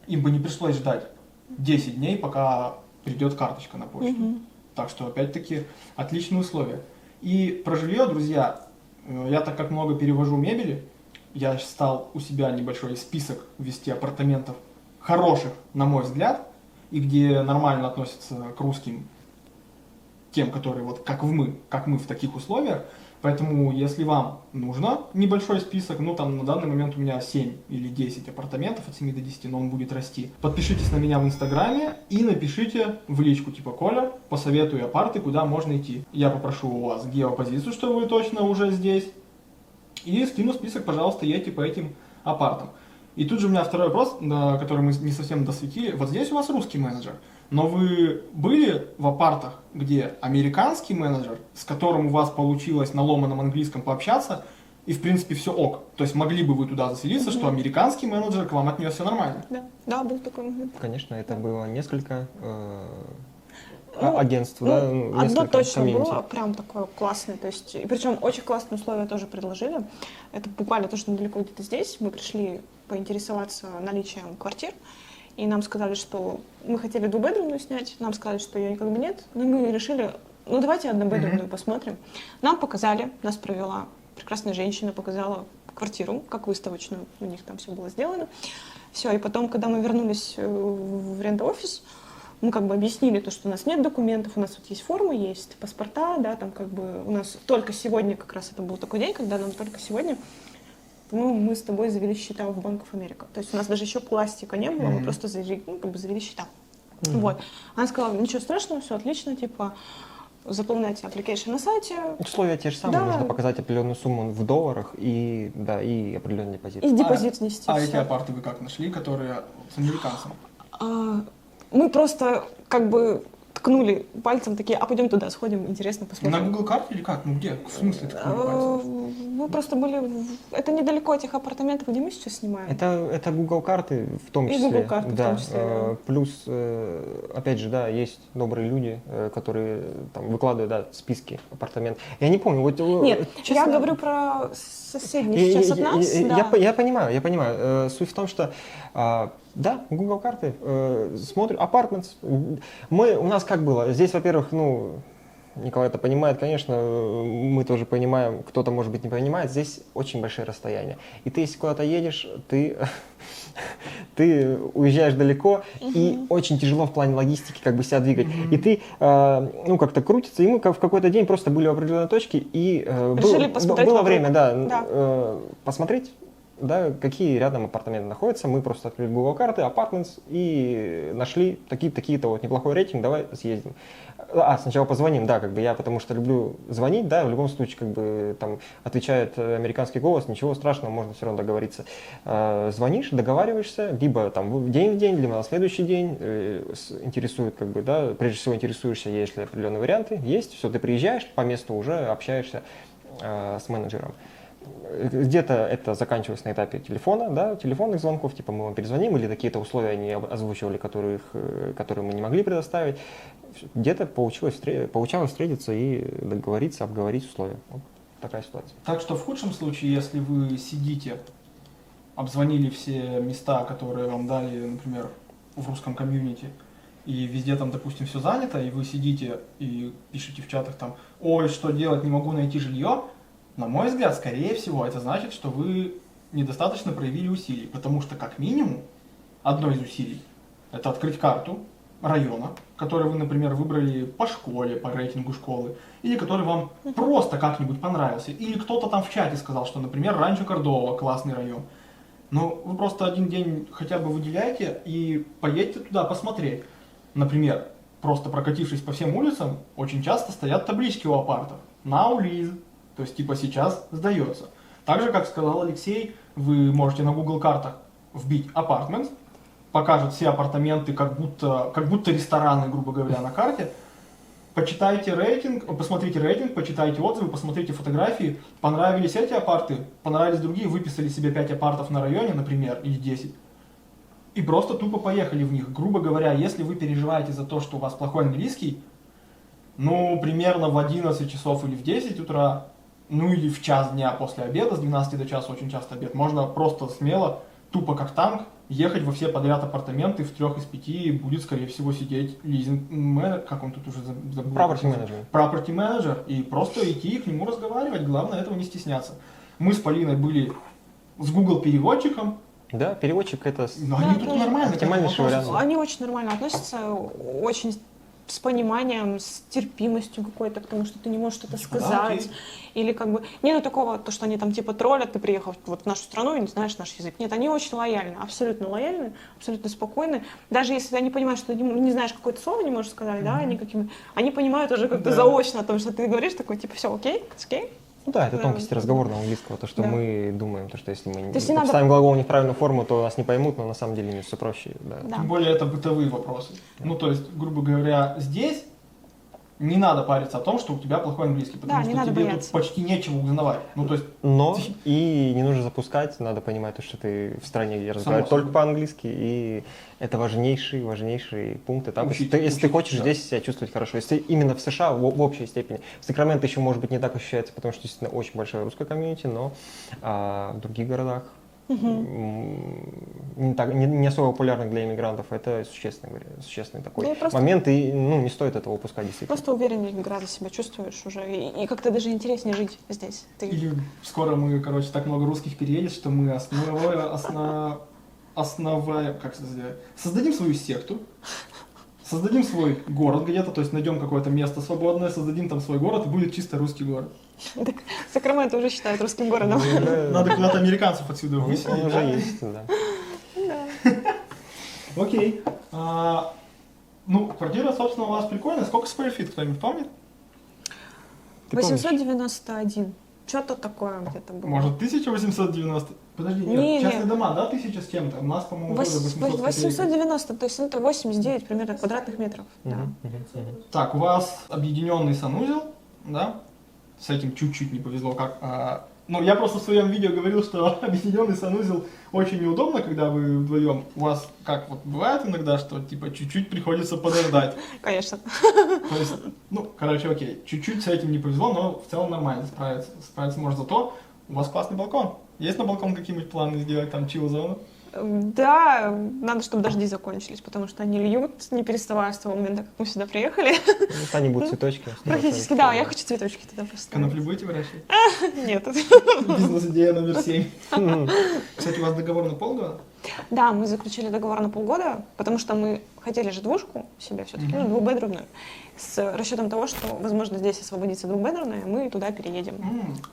Им бы не пришлось ждать 10 дней, пока придет карточка на почту. Мгм. Так что, опять-таки, отличные условия. И про жилье, друзья, я так как много перевожу мебели, я стал у себя небольшой список вести апартаментов хороших, на мой взгляд, и где нормально относятся к русским, тем, которые вот как мы в таких условиях. Поэтому, если вам нужно небольшой список, ну там на данный момент у меня 7 или 10 апартаментов от 7 до 10, но он будет расти. Подпишитесь на меня в Инстаграме и напишите в личку типа Коля, посоветую апарты, куда можно идти. Я попрошу у вас геопозицию, что вы точно уже здесь, и скину список, пожалуйста, едьте по этим апартам. И тут же у меня второй вопрос, который мы не совсем досветили. Вот здесь у вас русский менеджер, но вы были в апартах, где американский менеджер, с которым у вас получилось на ломаном английском пообщаться, и в принципе все ок. То есть могли бы вы туда заселиться, что американский менеджер к вам отнесся нормально? Да, да, был такой момент. Конечно, это было несколько Ну, агентств, Ну, да, одно несколько точно комьюнити. было прям такое классное, то есть, и причем очень классные условия тоже предложили. Это буквально то, что недалеко где-то здесь. Мы пришли поинтересоваться наличием квартир, и нам сказали, что мы хотели двухбедрумную снять, нам сказали, что ее никак бы нет, но мы решили, ну давайте однобедрумную посмотрим. Нам показали, нас провела прекрасная женщина, показала квартиру, как выставочную, у них там все было сделано. Все, и потом, когда мы вернулись в аренда-офис, мы как бы объяснили то, что у нас нет документов, у нас вот есть формы, есть паспорта, да, там как бы у нас только сегодня, как раз это был такой день, когда нам только сегодня, мы с тобой завели счета в Bank of America. То есть у нас даже еще пластика не было, мы просто завели, как бы завели счета. Вот. Она сказала, ничего страшного, все отлично, типа, заполняйте application на сайте. Условия те же самые, Да. нужно показать определенную сумму в долларах и, да, и определенный депозит. И депозит снести. А всё. эти апарты вы как нашли, которые с американцем? Мы просто как бы ткнули пальцем, такие, а пойдем туда, сходим, интересно, На посмотрим. Google карте или как? Ну где? В смысле ткнули пальцем? Мы просто были... Это недалеко от тех апартаментов, где мы сейчас снимаем. Это Google карты в том И числе. Google карты в да. том числе, да. Плюс, опять же, да, есть добрые люди, которые там выкладывают, да, списки апартаментов. Я не помню, вот Нет, честно, я говорю про соседний сейчас от нас. Да. Я понимаю. Суть в том, что да, Google карты, смотрим, apartments. У нас как было? Здесь, во-первых, Николай это понимает, конечно, мы тоже понимаем, кто-то, может быть, не понимает, здесь очень большие расстояния. И ты, если куда-то едешь, ты уезжаешь далеко, и очень тяжело в плане логистики как бы себя двигать. И ты, как-то крутится, и мы в какой-то день просто были в определенной точке, и Решили посмотреть было вокруг. время, Да. посмотреть, да, какие рядом апартаменты находятся. Мы просто открыли Google карты, apartments, и нашли такие-то вот неплохой рейтинг, давай съездим. Сначала позвоним, да, как бы я потому что люблю звонить, да, в любом случае, как бы там отвечает американский голос, ничего страшного, можно все равно договориться. Звонишь, договариваешься, либо там в день, либо на следующий день, интересует, как бы, да, прежде всего интересуешься, есть ли определенные варианты, есть, все, ты приезжаешь, по месту уже общаешься с менеджером. Где-то это заканчивалось на этапе телефона, да, телефонных звонков, типа мы вам перезвоним, или какие-то условия они озвучивали, которые мы не могли предоставить. Где-то получалось встретиться и договориться, обговорить условия. Вот такая ситуация. Так что в худшем случае, если вы сидите, обзвонили все места, которые вам дали, например, в русском комьюнити, и везде там, допустим, все занято, и вы сидите и пишете в чатах там, ой, что делать, не могу найти жилье, на мой взгляд, скорее всего, это значит, что вы недостаточно проявили усилий, потому что, как минимум, одно из усилий – это открыть карту района, который вы, например, выбрали по школе, по рейтингу школы, или который вам просто как-нибудь понравился, или кто-то там в чате сказал, что, например, Ранчо Кордова – классный район. Но вы просто один день хотя бы выделяйте и поедьте туда посмотреть. Например, просто прокатившись по всем улицам, очень часто стоят таблички у апартов. Now lease, то есть типа сейчас сдается. Так же, как сказал Алексей, вы можете на Google картах вбить apartments, покажет все апартаменты, как будто рестораны, грубо говоря, на карте. Почитайте рейтинг, посмотрите рейтинг, почитайте отзывы, посмотрите фотографии. Понравились эти апарты, понравились другие, выписали себе 5 апартов на районе, например, или 10. И просто тупо поехали в них. Грубо говоря, если вы переживаете за то, что у вас плохой английский, ну, примерно в 11 часов или в 10 утра, ну или в час дня после обеда, с 12 до часа очень часто обед, можно просто смело, тупо как танк, ехать во все подряд апартаменты, в 3 из 5 будет, скорее всего, сидеть лизинг-менеджер, как он тут уже забыл? Property manager. Property manager, и просто идти и к нему разговаривать, главное этого не стесняться. Мы с Полиной были с Google переводчиком. Да, переводчик это Но они тут нормально. оптимальнейший вариант. Они очень нормально относятся, очень с пониманием, с терпимостью какой-то, потому что ты не можешь что-то Типа, да, сказать. окей. Или как бы, нету такого, то, что они там типа троллят, ты приехал вот в нашу страну и не знаешь наш язык. Нет, они очень лояльны, абсолютно спокойны. Даже если они понимают, что ты не знаешь какое-то слово, не можешь сказать, да, они понимают уже как-то заочно о том, что ты говоришь, такой, типа, все, окей, окей. Ну да, это тонкости разговорного английского, то, что Да. мы думаем, то, что если мы есть не надо- ставим глагол не в правильную форму, то нас не поймут, но на самом деле не все проще. Да. Да. Тем более это бытовые вопросы. Ну, то есть, грубо говоря, здесь не надо париться о том, что у тебя плохой английский, потому Да, не что надо тебе бояться. тут почти нечего узнавать. Ну, то есть, Но и не нужно запускать, надо понимать, то, что ты в стране, где разговаривают собой. только по-английски, и это важнейший пункт. Этап. Учить, Если ты хочешь да. здесь себя чувствовать хорошо, если именно в США в общей степени. В Сакраменто еще, может быть, не так ощущается, потому что действительно очень большая русская комьюнити, но в других городах не особо популярных для иммигрантов, это существенный такой Да и просто- момент, и не стоит этого упускать действительно. Просто увереннее гораздо себя чувствуешь уже, и как-то даже интереснее жить здесь. Ты... или скоро мы, короче, так много русских переедет, что мы как сказать, создадим свою секту, создадим свой город где-то, то есть найдем какое-то место свободное, создадим там свой город, и будет чисто русский город. Так, Сакраменто уже считают русским городом. Надо куда-то американцев отсюда Он выселить. уже да? есть, да. Окей. Ну, квартира, собственно, у вас прикольная. Сколько square feet, кто-нибудь помнит? Ты помнишь? 891. Что-то такое где-то было. Может, 1890? Подожди, нет, Не, частные не. дома, да, 1000 с чем-то? У нас, по-моему, тоже 800 копеек. 890, то есть это 89 примерно квадратных метров. Да. Так, у вас объединенный санузел, да? С этим чуть-чуть не повезло, как... Ну, я просто в своем видео говорил, что объединенный санузел очень неудобно, когда вы вдвоем. У вас, как вот бывает иногда, что типа чуть-чуть приходится подождать. Конечно. То есть, ну, короче, окей, чуть-чуть с этим не повезло, но в целом нормально справиться можно. Зато у вас классный балкон. Есть на балкон какие-нибудь планы сделать там чил-зону? Да, надо, чтобы дожди закончились, потому что они льют, не переставая с того момента, как мы сюда приехали. Они будут цветочки. 100%. Практически, да, я хочу цветочки туда поставить. Конопли будете выращивать? Нет. Бизнес-идея номер 7. Кстати, у вас договор на полгода? Да, мы заключили договор на полгода, потому что мы хотели же двушку себе все-таки, ну, двухбедрумную, с расчетом того, что, возможно, здесь освободится двухбедрумная, мы туда переедем.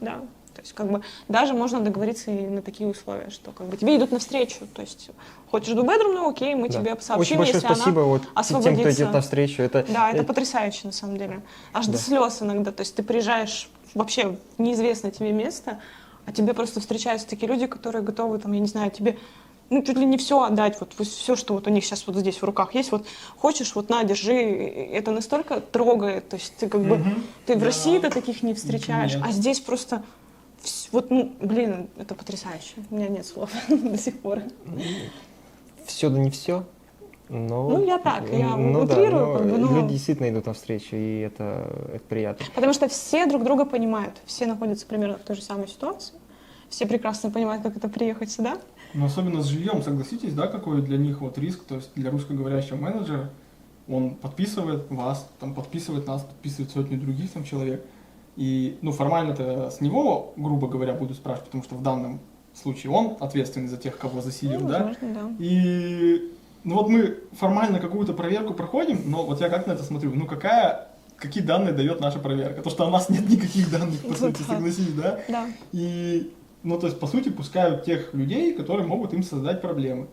Да. То есть, как бы, даже можно договориться и на такие условия, что как бы тебе идут навстречу. То есть, хочешь двухбедрумную, окей, мы Да. тебе Очень сообщим, большое если спасибо она вот тем, кто освободится. идет навстречу. Это Потрясающе, на самом деле. Аж Да. до слез иногда. То есть ты приезжаешь вообще в неизвестное тебе место, а тебе просто встречаются такие люди, которые готовы, там, я не знаю, тебе чуть ли не все отдать, вот все, что вот у них сейчас вот здесь в руках есть, вот хочешь, вот на, держи. Это настолько трогает. То есть ты как бы, ты в Да. России-то таких не встречаешь, Нет. а здесь просто вот, блин, это потрясающе. У меня нет слов до сих пор. все да не все. Но, Ну, я так, я да, утрирую, но как бы, но- люди действительно идут навстречу, и это приятно. Потому что все друг друга понимают, все находятся примерно в той же самой ситуации, все прекрасно понимают, как это приехать сюда. Но особенно с жильем, согласитесь, да, какой для них вот риск, то есть для русскоговорящего менеджера, он подписывает вас, там подписывает нас, подписывает сотни других там человек. И, ну, формально-то с него, грубо говоря, буду спрашивать, потому что в данном случае он ответственный за тех, кого засилил, Ну, да? возможно, да. И, ну, вот мы формально какую-то проверку проходим, но вот я как на это смотрю, ну, какие данные дает наша проверка? То, что у нас нет никаких данных, по Ну, сути, да. согласись, да? Да. И, ну, то есть, по сути, пускают тех людей, которые могут им создать проблемы.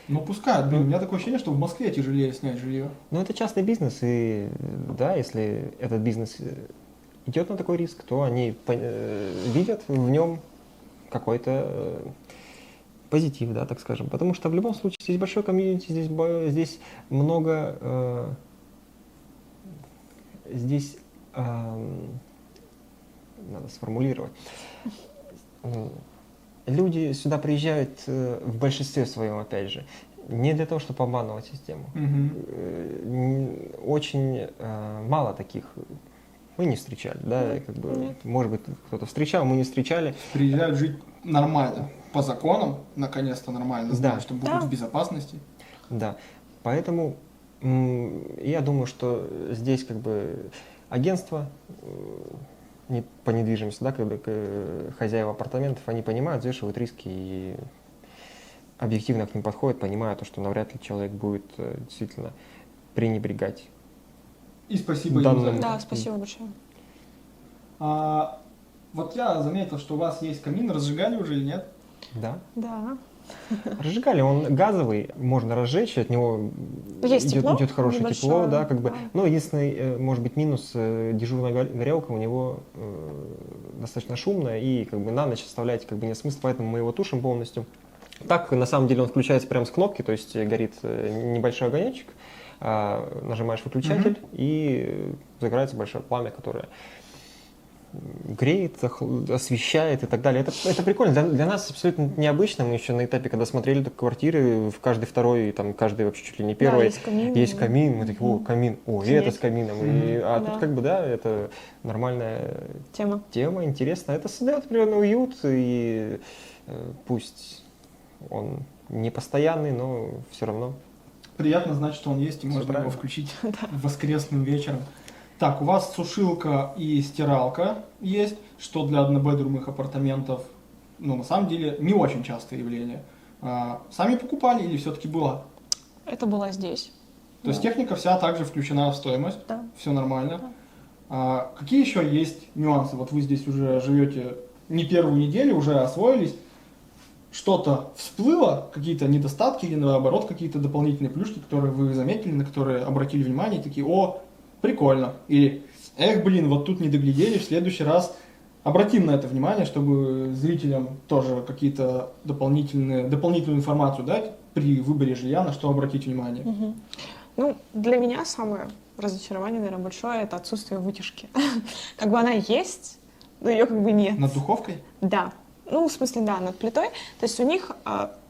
Ну, пускают. Блин, у меня такое ощущение, что в Москве тяжелее снять жилье. Ну, это частный бизнес, и да, если этот бизнес идет на такой риск, то они видят в нем какой-то позитив, да, так скажем. Потому что в любом случае здесь большой комьюнити, здесь много, здесь надо сформулировать. Люди сюда приезжают в большинстве своем, опять же, не для того, чтобы обманывать систему. Очень мало таких мы не встречали, да, как бы, Нет. может быть, кто-то встречал, мы не встречали. Приезжают жить нормально, по законам, наконец-то нормально, знают, Да. что будут Да. в безопасности. Да, поэтому я думаю, что здесь как бы агентство по недвижимости, да, как бы хозяева апартаментов, они понимают, взвешивают риски и объективно к ним подходят, понимая то, что навряд ли человек будет действительно пренебрегать. И спасибо им Данным. за это. Да, спасибо большое. Вот я заметил, что у вас есть камин, разжигали уже или нет? Да. Да. Разжигали, он газовый, можно разжечь, от него Есть тепло идет хорошее небольшое, тепло, да, как бы. да. Но единственный, может быть, минус, дежурная горелка у него достаточно шумная, и как бы на ночь оставлять как бы нет смысла, поэтому мы его тушим полностью. Так, на самом деле, он включается прямо с кнопки, то есть горит небольшой огонечек, нажимаешь выключатель, и загорается большое пламя, которое греет, освещает и так далее. Это прикольно. Для нас абсолютно необычно. Мы еще на этапе, когда смотрели квартиры, в каждой второй, там, каждый вообще чуть ли не первый, Да, есть камин. Мы такие, о, камин, о, и Сидеть. это с камином. А Да. тут как бы, да, это нормальная Тема. тема, интересно. Это создает определенный уют, и пусть он не постоянный, но все равно. Приятно знать, что он есть, и Всё можно правильно. его включить воскресным вечером. Так, у вас сушилка и стиралка есть, что для однобедрумных апартаментов, ну, на самом деле, не очень частое явление. Сами покупали или все-таки была? Это была здесь. То есть Да. техника вся также включена в стоимость, Да. все нормально. Какие еще есть нюансы? Вот вы здесь уже живете не первую неделю, уже освоились. Что-то всплыло, какие-то недостатки или наоборот какие-то дополнительные плюшки, которые вы заметили, на которые обратили внимание, и такие, о, прикольно. Или, эх, блин, вот тут не доглядели, в следующий раз обратим на это внимание, чтобы зрителям тоже какие-то дополнительную информацию дать при выборе жилья, на что обратить внимание. Мгм. Ну, для меня самое разочарование, наверное, большое — это отсутствие вытяжки. Как бы она есть, но ее как бы нет. Над духовкой? Да. Ну, в смысле, да, над плитой. То есть у них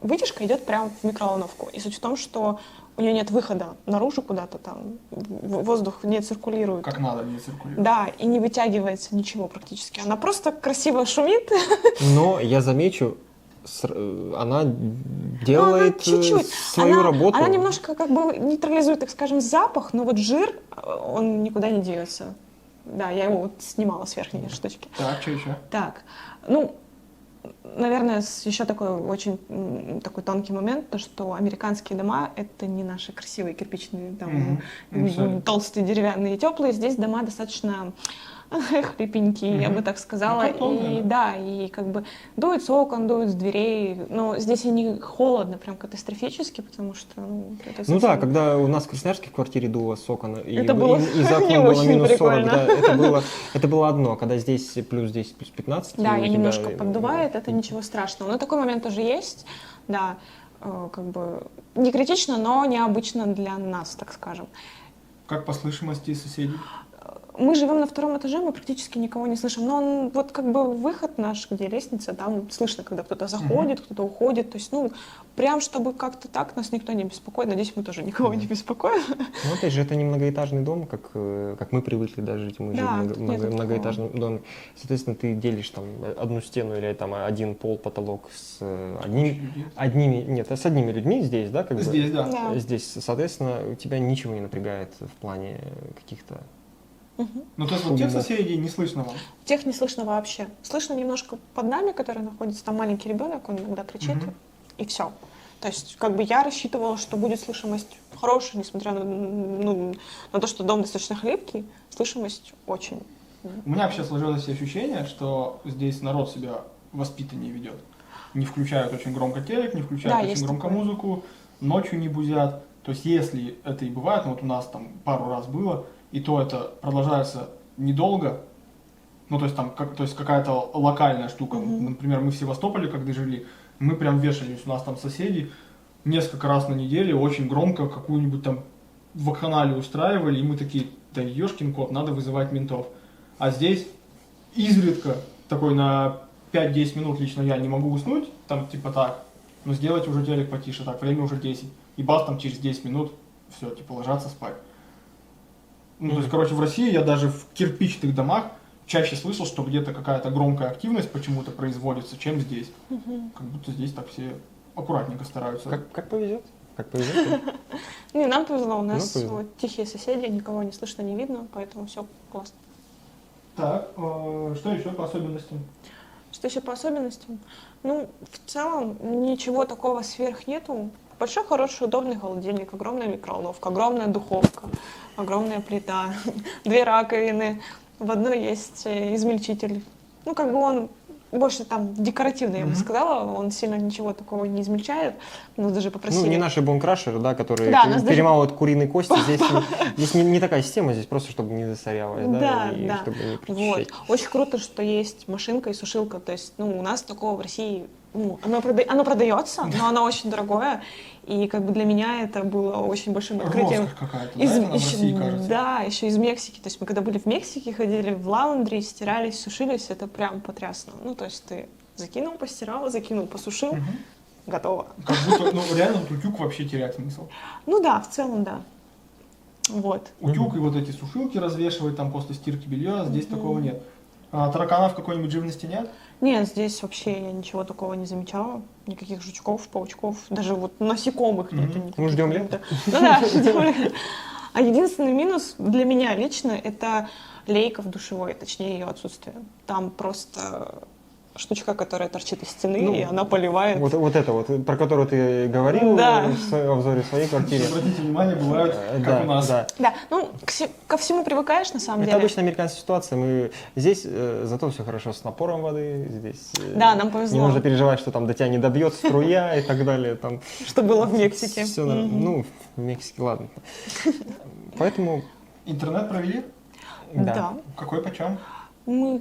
вытяжка идет прямо в микроволновку. И суть в том, что у нее нет выхода наружу куда-то там, воздух не циркулирует. Как надо, не циркулирует. Да, и не вытягивается ничего практически. Она просто красиво шумит. Но я замечу, она делает чуть-чуть. свою она, работу. Она немножко как бы нейтрализует, так скажем, запах, но вот жир, он никуда не деется. Да, я его вот снимала с верхней штучки. Так, что еще? Так, ну, наверное, еще такой очень такой тонкий момент, то, что американские дома — это не наши красивые кирпичные, там, Абсолютно. толстые, деревянные, теплые. Здесь дома достаточно хлипенькие, я бы так сказала. Ну, картонные, И да, и как бы дует с окон, дует с дверей. Но здесь и не холодно, прям катастрофически, потому что, ну, это Ну да, совсем- когда у нас в Красноярске в квартире дуло с окон, и, Это было и за не окном было очень минус 40, прикольно. да, это было одно. Когда здесь плюс 10, плюс 15. Да, у и тебя, немножко поддувает, это ничего страшного. Но такой момент тоже есть, да, как бы не критично, но необычно для нас, так скажем. Как по слышимости соседей? Мы живем на втором этаже, мы практически никого не слышим. Но он, вот как бы выход наш, где лестница, там слышно, когда кто-то заходит, кто-то уходит. То есть, ну, прям чтобы как-то так нас никто не беспокоит. Надеюсь, мы тоже никого не беспокоим. Ну, опять же, это не многоэтажный дом, как мы привыкли даже жить. Мы Да, живем тут в нету многоэтажном доме. Соответственно, ты делишь там одну стену или там один пол, потолок с с одними людьми здесь, да, как бы? Здесь, да. Да. Здесь, соответственно, тебя ничего не напрягает в плане каких-то... Ну, то есть вот тех Шумно. соседей не слышно вам? Тех не слышно вообще. Слышно немножко под нами, который находится, там маленький ребенок, он иногда кричит, и все. То есть, как бы я рассчитывала, что будет слышимость хорошая, несмотря на то, что дом достаточно хлипкий, слышимость очень. У меня вообще сложилось ощущение, что здесь народ себя воспитаннее ведет. Не включают очень громко телек, не включают Да, очень есть громко такое. музыку, ночью не бузят. То есть если это и бывает, ну вот у нас там пару раз было, и то это продолжается недолго, ну то есть там то есть какая-то локальная штука. Например, мы в Севастополе, когда жили, мы прям вешались, у нас там соседи несколько раз на неделю очень громко какую-нибудь там вакханалию устраивали, и мы такие, да ешкин кот, надо вызывать ментов. А здесь изредка, такой на 5-10 минут лично я не могу уснуть, там типа так, но сделать уже телек потише, так, время уже 10. И бас там через 10 минут, все, типа ложаться спать. Ну, то есть, короче, в России я даже в кирпичных домах чаще слышал, что где-то какая-то громкая активность почему-то производится, чем здесь. Как будто здесь так все аккуратненько стараются. Как повезет? Как повезет? Не, нам повезло, у нас повезло. вот тихие соседи, никого не слышно, не видно, поэтому все классно. Так, что еще по особенностям? Что еще по особенностям? Ну, в целом, ничего такого сверх нету. Большой, хороший, удобный холодильник, огромная микроволновка, огромная духовка, огромная плита, 2 раковины, в одной есть измельчитель. Ну, как бы он больше там декоративный, я бы сказала, он сильно ничего такого не измельчает. Нас даже попросили... Ну, не наши бонкрашеры, да, которые Да, нас даже- перемалывают куриные кости. Здесь не такая система, здесь просто, чтобы не засорялось, Да, и да. чтобы не Вот. причищать. Очень круто, что есть машинка и сушилка. То есть, ну, у нас такого в России, ну, оно продается, но оно очень дорогое. И как бы для меня это было очень большим открытием. Роскошь какая-то, да, это нам в России кажется? Да, еще из Мексики. То есть мы когда были в Мексике, ходили в лаундри, стирались, сушились, это прям потрясно. Ну, то есть ты закинул, постирал, закинул, посушил, готово. Как будто, ну, реально тут утюг вообще терять смысл. Ну да, в целом, да. Вот. Утюг и вот эти сушилки развешивать там после стирки белья, здесь такого нет. А тараканов какой-нибудь живности нет? Нет, здесь вообще я ничего такого не замечала. Никаких жучков, паучков, даже вот насекомых нету. никаких. Ну, ждем лето. Ну да, ждем лето. А единственный минус для меня лично — это лейка в душевой, точнее ее отсутствие. Там просто штучка, которая торчит из стены, Ну, и она поливает. Вот это вот, про которую ты говорил Да. в своем обзоре своей квартире. Обратите внимание, бывают, как Да, у нас. да. Да, ну, ко всему привыкаешь, на самом Это деле. обычно американская ситуация. Мы здесь зато все хорошо с напором воды. Здесь Да, нам повезло. не нужно переживать, что там до тебя не добьет струя и так далее. Там Что было в Мексике. все, ну, в Мексике, ладно. Поэтому, Интернет провели? Да. Какой почем? Мы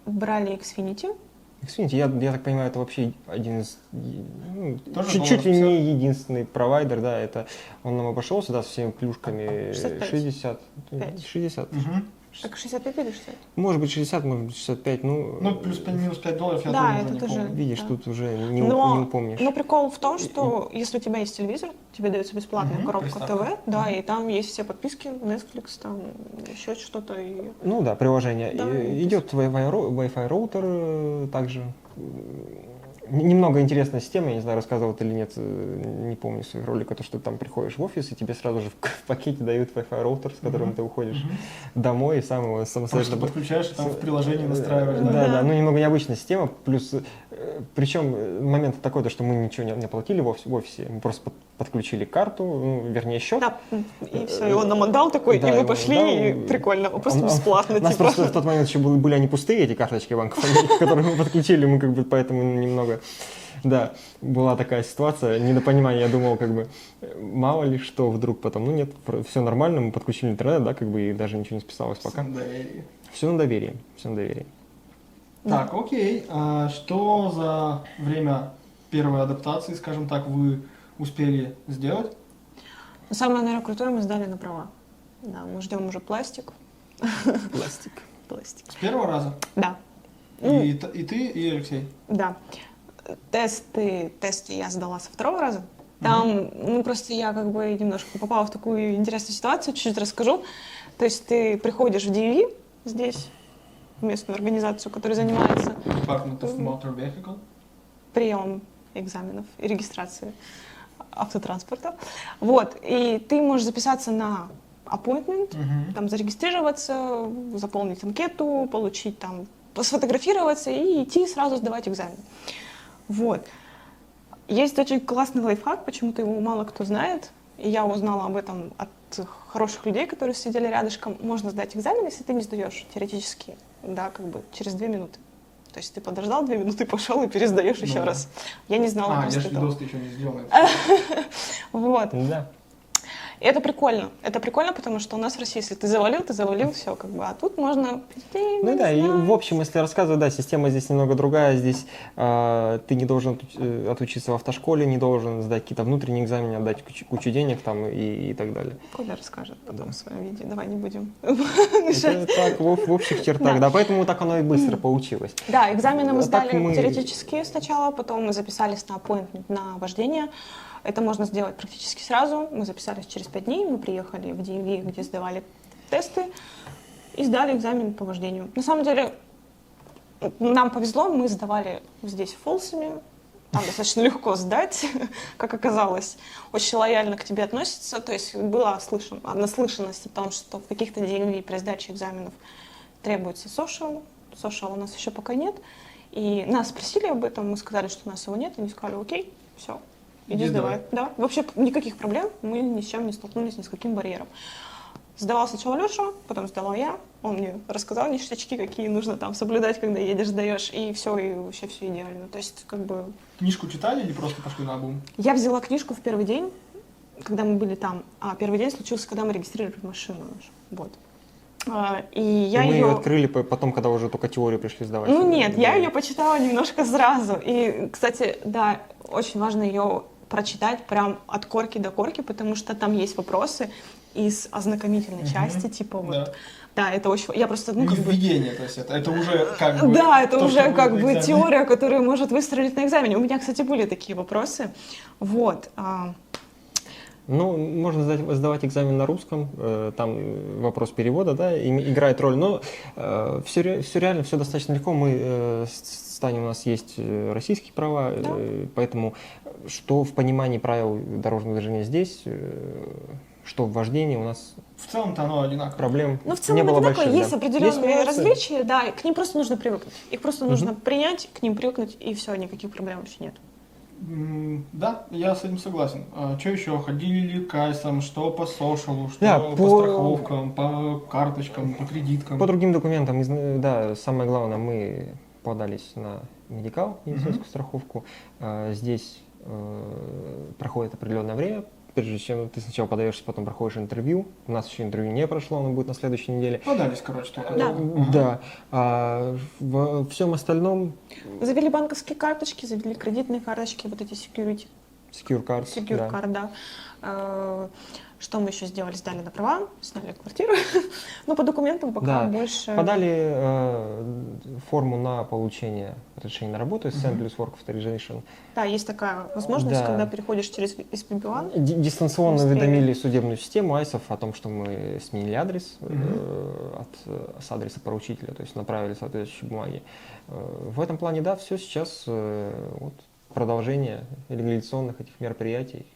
брали Xfinity. извините, я так понимаю, это вообще один из, ну, Тоже чуть ли $50. не единственный провайдер, да, это он нам обошелся, да, со всеми плюшками 65. 60, Пять. 60, Угу. Так 65 или 60? может быть 60, может быть 65, ну, Ну, плюс минус $5 я Да, тоже это уже не тоже. помню. видишь, да. тут уже не Но упомнишь. прикол в том, что если у тебя есть телевизор, тебе дается бесплатная коробка приставка. ТВ, да, и там есть все подписки, Netflix, там еще что-то. И... Ну да, приложение. Да, Идет Wi-Fi роутер также. Немного интересная система, я не знаю, рассказывал ты или нет, не помню своих роликов, то, что ты там приходишь в офис, и тебе сразу же в пакете дают Wi-Fi роутер, с которым ты уходишь домой, и сам его Просто самостоятельно... подключаешь, и там в приложении настраиваешь. Да, Да? да, ну немного необычная система, плюс, причем момент такой, то, что мы ничего не оплатили в офисе, мы просто подключили карту, ну, вернее счет. Да, и все, и он нам отдал такой, Да, и мы он пошли, отдал, и прикольно, просто Он- бесплатно, У нас типа. просто в тот момент еще были они пустые, эти карточки Банка Америки, которые мы подключили, мы как бы поэтому немного... Да, была такая ситуация, недопонимание, я думал, как бы, мало ли что вдруг потом, ну нет, все нормально, мы подключили интернет, да, как бы, и даже ничего не списалось пока. Доверие. Все на доверии, все на доверии. Так, окей. А что за время первой адаптации, скажем так, вы успели сделать? Самое, наверное, крутое мы сдали на права. Да, мы ждем уже пластик. Пластик. Пластик. С первого раза? Да. Ну, И ты, и Алексей? Да. Тесты я сдала со второго раза. Там, ну, просто я как бы немножко попала в такую интересную ситуацию, чуть-чуть расскажу. То есть ты приходишь в DMV здесь, в местную организацию, которая занимается Department of Motor Vehicle. приемом экзаменов и регистрации автотранспорта. Вот. И ты можешь записаться на appointment, там зарегистрироваться, заполнить анкету, получить там, сфотографироваться и идти сразу сдавать экзамен. Вот. Есть очень классный лайфхак, почему-то его мало кто знает, и я узнала об этом от хороших людей, которые сидели рядышком. Можно сдать экзамен, если ты не сдаешь теоретически, да, как бы через 2 минуты. То есть ты подождал 2 минуты, пошел и пересдаешь еще раз. Я не знала я просто же этого. видос-то еще не сделал. Вот. Да. И это прикольно. Это прикольно, потому что у нас в России, если ты завалил, все, как бы. А тут можно прийти, Ну не да, и знаю. в общем, если рассказывать, да, система здесь немного другая. Здесь ты не должен отучиться в автошколе, не должен сдать какие-то внутренние экзамены, отдать кучу денег там и так далее. Коля расскажет потом Да. в своем видео. Давай не будем Это мешать. так, в общих чертах, Да. да, поэтому так оно и быстро получилось. Да, экзамены мы А так сдали мы- теоретически сначала, потом мы записались на appointment на вождение. Это можно сделать практически сразу. Мы записались через 5 дней, мы приехали в DMV, где сдавали тесты, и сдали экзамен по вождению. На самом деле, нам повезло, мы сдавали здесь Фолсами. Там достаточно легко сдать, как оказалось. Очень лояльно к тебе относятся. То есть была наслышанность о том, что в каких-то DMV при сдаче экзаменов требуется social. Social у нас еще пока нет. И нас спросили об этом, мы сказали, что у нас его нет, и они сказали, окей, все, иди сдавай. Да, вообще никаких проблем, мы ни с чем не столкнулись, ни с каким барьером. Сдавал сначала Леша, потом сдала я. Он мне рассказал ништячки, какие нужно там соблюдать, когда едешь, сдаешь, и все, и вообще все идеально. То есть, как бы... Книжку читали или просто пошли на обум? Я взяла книжку в первый день, когда мы были там. А первый день случился, когда мы регистрировали машину нашу. Вот. И я мы ее ее... открыли потом, когда уже только теорию пришли сдавать. Ну нет, я ее почитала немножко сразу. И, кстати, да, очень важно ее прочитать прям от корки до корки, потому что там есть вопросы из ознакомительной части, типа вот. Да. Да, это очень... Я просто, ну, Не как бы... введение, то есть это уже как бы... Да, это то, уже что как будет бы на экзамене. теория, которая может выстрелить на экзамене. У меня, кстати, были такие вопросы. Вот. Ну, можно сдавать экзамен на русском, там вопрос перевода, да, играет роль, но все реально, все достаточно легко. Мы с Таней, у нас есть российские права, Да. поэтому что в понимании правил дорожного движения здесь, что в вождении у нас В целом-то оно одинаково. проблем Ну, в целом не было одинаково, больших. есть да. определенные нюансы. различия, да, и к ним просто нужно привыкнуть. Их просто нужно принять, к ним привыкнуть, и все, никаких проблем вообще нет. Да, я с этим согласен. Что еще? Ходили ли к кайсам, что по сошалу, что Да, по по- страховкам, по карточкам, по кредиткам? По другим документам, да, самое главное, мы подались на медикал, медицинскую страховку. Здесь проходит определенное время, прежде чем ты сначала подаешься, потом проходишь интервью. У нас еще интервью не прошло, оно будет на следующей неделе. Подались, короче, только. Да. Ага. Да. А во всем остальном Завели банковские карточки, завели кредитные карточки, вот эти security, secure cards. secure да. card, да. Что мы еще сделали? Сдали на права, сняли квартиру. Но по документам пока Да. больше... Подали форму на получение разрешения на работу, Send Work Authorization. Да, есть такая возможность, Да. когда переходишь через SPP1. Дистанционно Быстрее. уведомили судебную систему АЙСов о том, что мы сменили адрес с адреса поручителя, то есть направили соответствующие бумаги. В этом плане, да, все сейчас вот, продолжение легализационных этих мероприятий.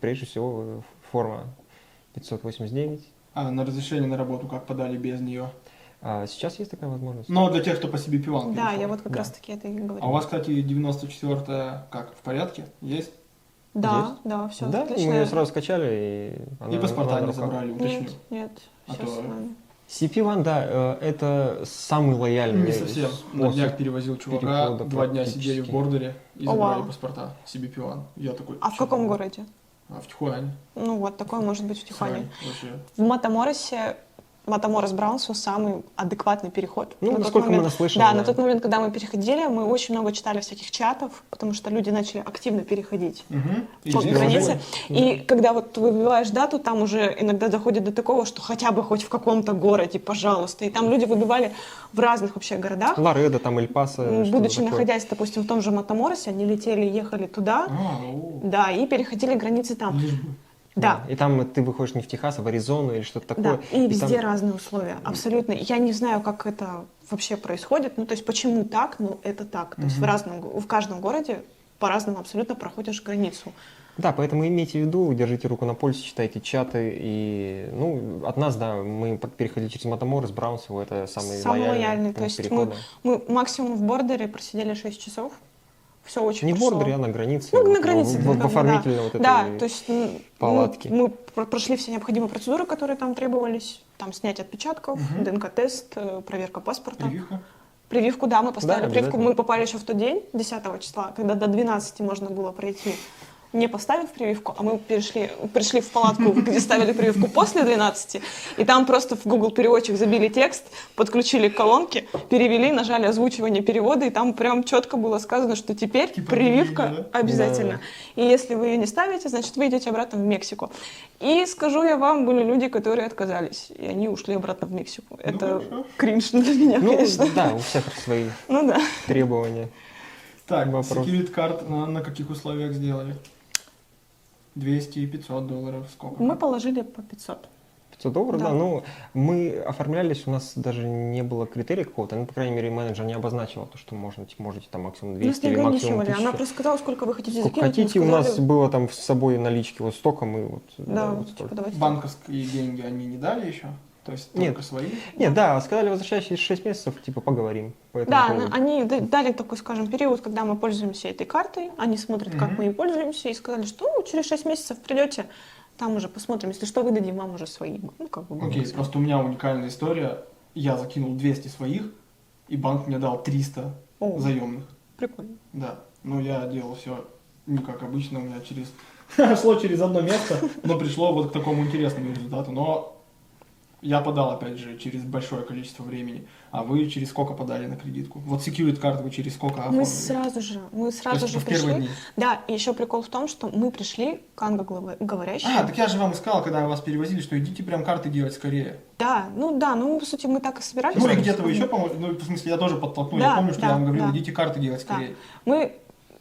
Прежде всего, форма 589. А на разрешение на работу как подали без нее? Сейчас есть такая возможность. Но для тех, кто по себе пиван Да, перешел. я вот как Да. раз таки это и говорю. А у вас, кстати, 94-я как, в порядке? Есть? Да, Есть? да, все Да, отлично. мы ее сразу скачали, и она И паспорта она на не руках. забрали, уточню. Нет, нет, А все то- с вами. CP1, да, это самый лояльный Не совсем. На способ. днях перевозил чувака, перехода 2 дня сидели в практически. бордере и О, забрали вау. паспорта CBP1. Я такой... А в «Чё каком такое?» городе? А в Тихуане. Ну вот, такое может быть в Тихуане. Срань, вообще. В Матаморосе Матаморос Браунсу самый адекватный переход. Ну, На тот насколько мы момент- наслышаны, Да, да. на тот момент, когда мы переходили, мы очень много читали всяких чатов, потому что люди начали активно переходить И по здесь границе. тоже. И когда вот ты выбиваешь дату, там уже иногда доходит до такого, что хотя бы хоть в каком-то городе, пожалуйста. И там люди выбивали в разных вообще городах. Ларедо, там Эль-Пасо. Будучи что-то такое. находясь, допустим, в том же Матаморосе, они летели, ехали туда, да, и переходили границы там. Лишь бы. Да, И там ты выходишь не в Техас, а в Аризону или что-то такое. да, и везде там- разные условия, абсолютно. Я не знаю, как это вообще происходит, ну, то есть, почему так, но это так. То есть, в каждом городе по-разному абсолютно проходишь границу. Да, поэтому имейте в виду, держите руку на пульсе, читайте чаты. И, ну, от нас, да, мы переходили через Матаморос, Браунсвилл, это самый лояльный. То пункт есть перехода. мы максимум в бордере просидели 6 часов. Все очень Не в пошло. бордере, а на границе. Ну, вот, на границе. в оформительной вот этой Да, то есть палатки. мы прошли все необходимые процедуры, которые там требовались. Там снятие отпечатков, ДНК-тест, проверка паспорта. Прививка. Прививку, да, мы поставили Да, прививку. обязательно. Мы попали еще в тот день, 10 числа, когда до 12 можно было пройти, не поставив прививку, а мы пришли в палатку, где ставили прививку после 12, и там просто в Google переводчик забили текст, подключили к колонке, перевели, нажали озвучивание перевода, и там прям четко было сказано, что теперь Типа прививка прививка, да? обязательно. И если вы ее не ставите, значит, вы идете обратно в Мексику. И скажу я вам, были люди, которые отказались, и они ушли обратно в Мексику. Это хорошо. кринж для меня, Ну, конечно. да, у всех свои Ну да. требования. Так, Вопрос. security карт на каких условиях сделали? 200 и 500 долларов, сколько? Мы положили по 500. 500 долларов, Да. да. Ну, мы оформлялись, у нас даже не было критерия какого-то, ну, по крайней мере, менеджер не обозначил то, что можете там максимум 200 Нас не или максимум ограничивали. 1000. Она просто сказала, сколько вы хотите Сколько закинуть. мы хотите, у нас сказали, было там с собой налички вот столько, мы вот, Да, вот типа, столько. давайте. Банковские деньги они не дали еще? То есть Нет. только свои? Нет, да, сказали, возвращайся через 6 месяцев, типа, поговорим по этому Да, поводу. они дали такой, скажем, период, когда мы пользуемся этой картой, они смотрят, как мы ей пользуемся, и сказали, что ну, через 6 месяцев придете, там уже посмотрим, если что, выдадим вам уже свои. Ну, как бы, Окей, просто у меня уникальная история. Я закинул 200 своих, и банк мне дал 300 О. заемных. Прикольно. Да, но я делал все не как обычно, у меня шло через одно место, но пришло вот к такому интересному результату. Но я подал, опять же, через большое количество времени. А вы через сколько подали на кредитку? Вот security карт вы через сколько оформили? Мы сразу То же есть в первые пришли. дни? Да, и еще прикол в том, что мы пришли к англоговорящим. А, так я же вам искал, когда вас перевозили, что идите прям карты делать скорее. Да, ну, по сути, мы так и собирались. Ну и где-то вы еще, по-моему, ну, в смысле, я тоже подтолкнул. Да, Я помню, что да, я вам говорил, да. идите карты делать Да. скорее. Мы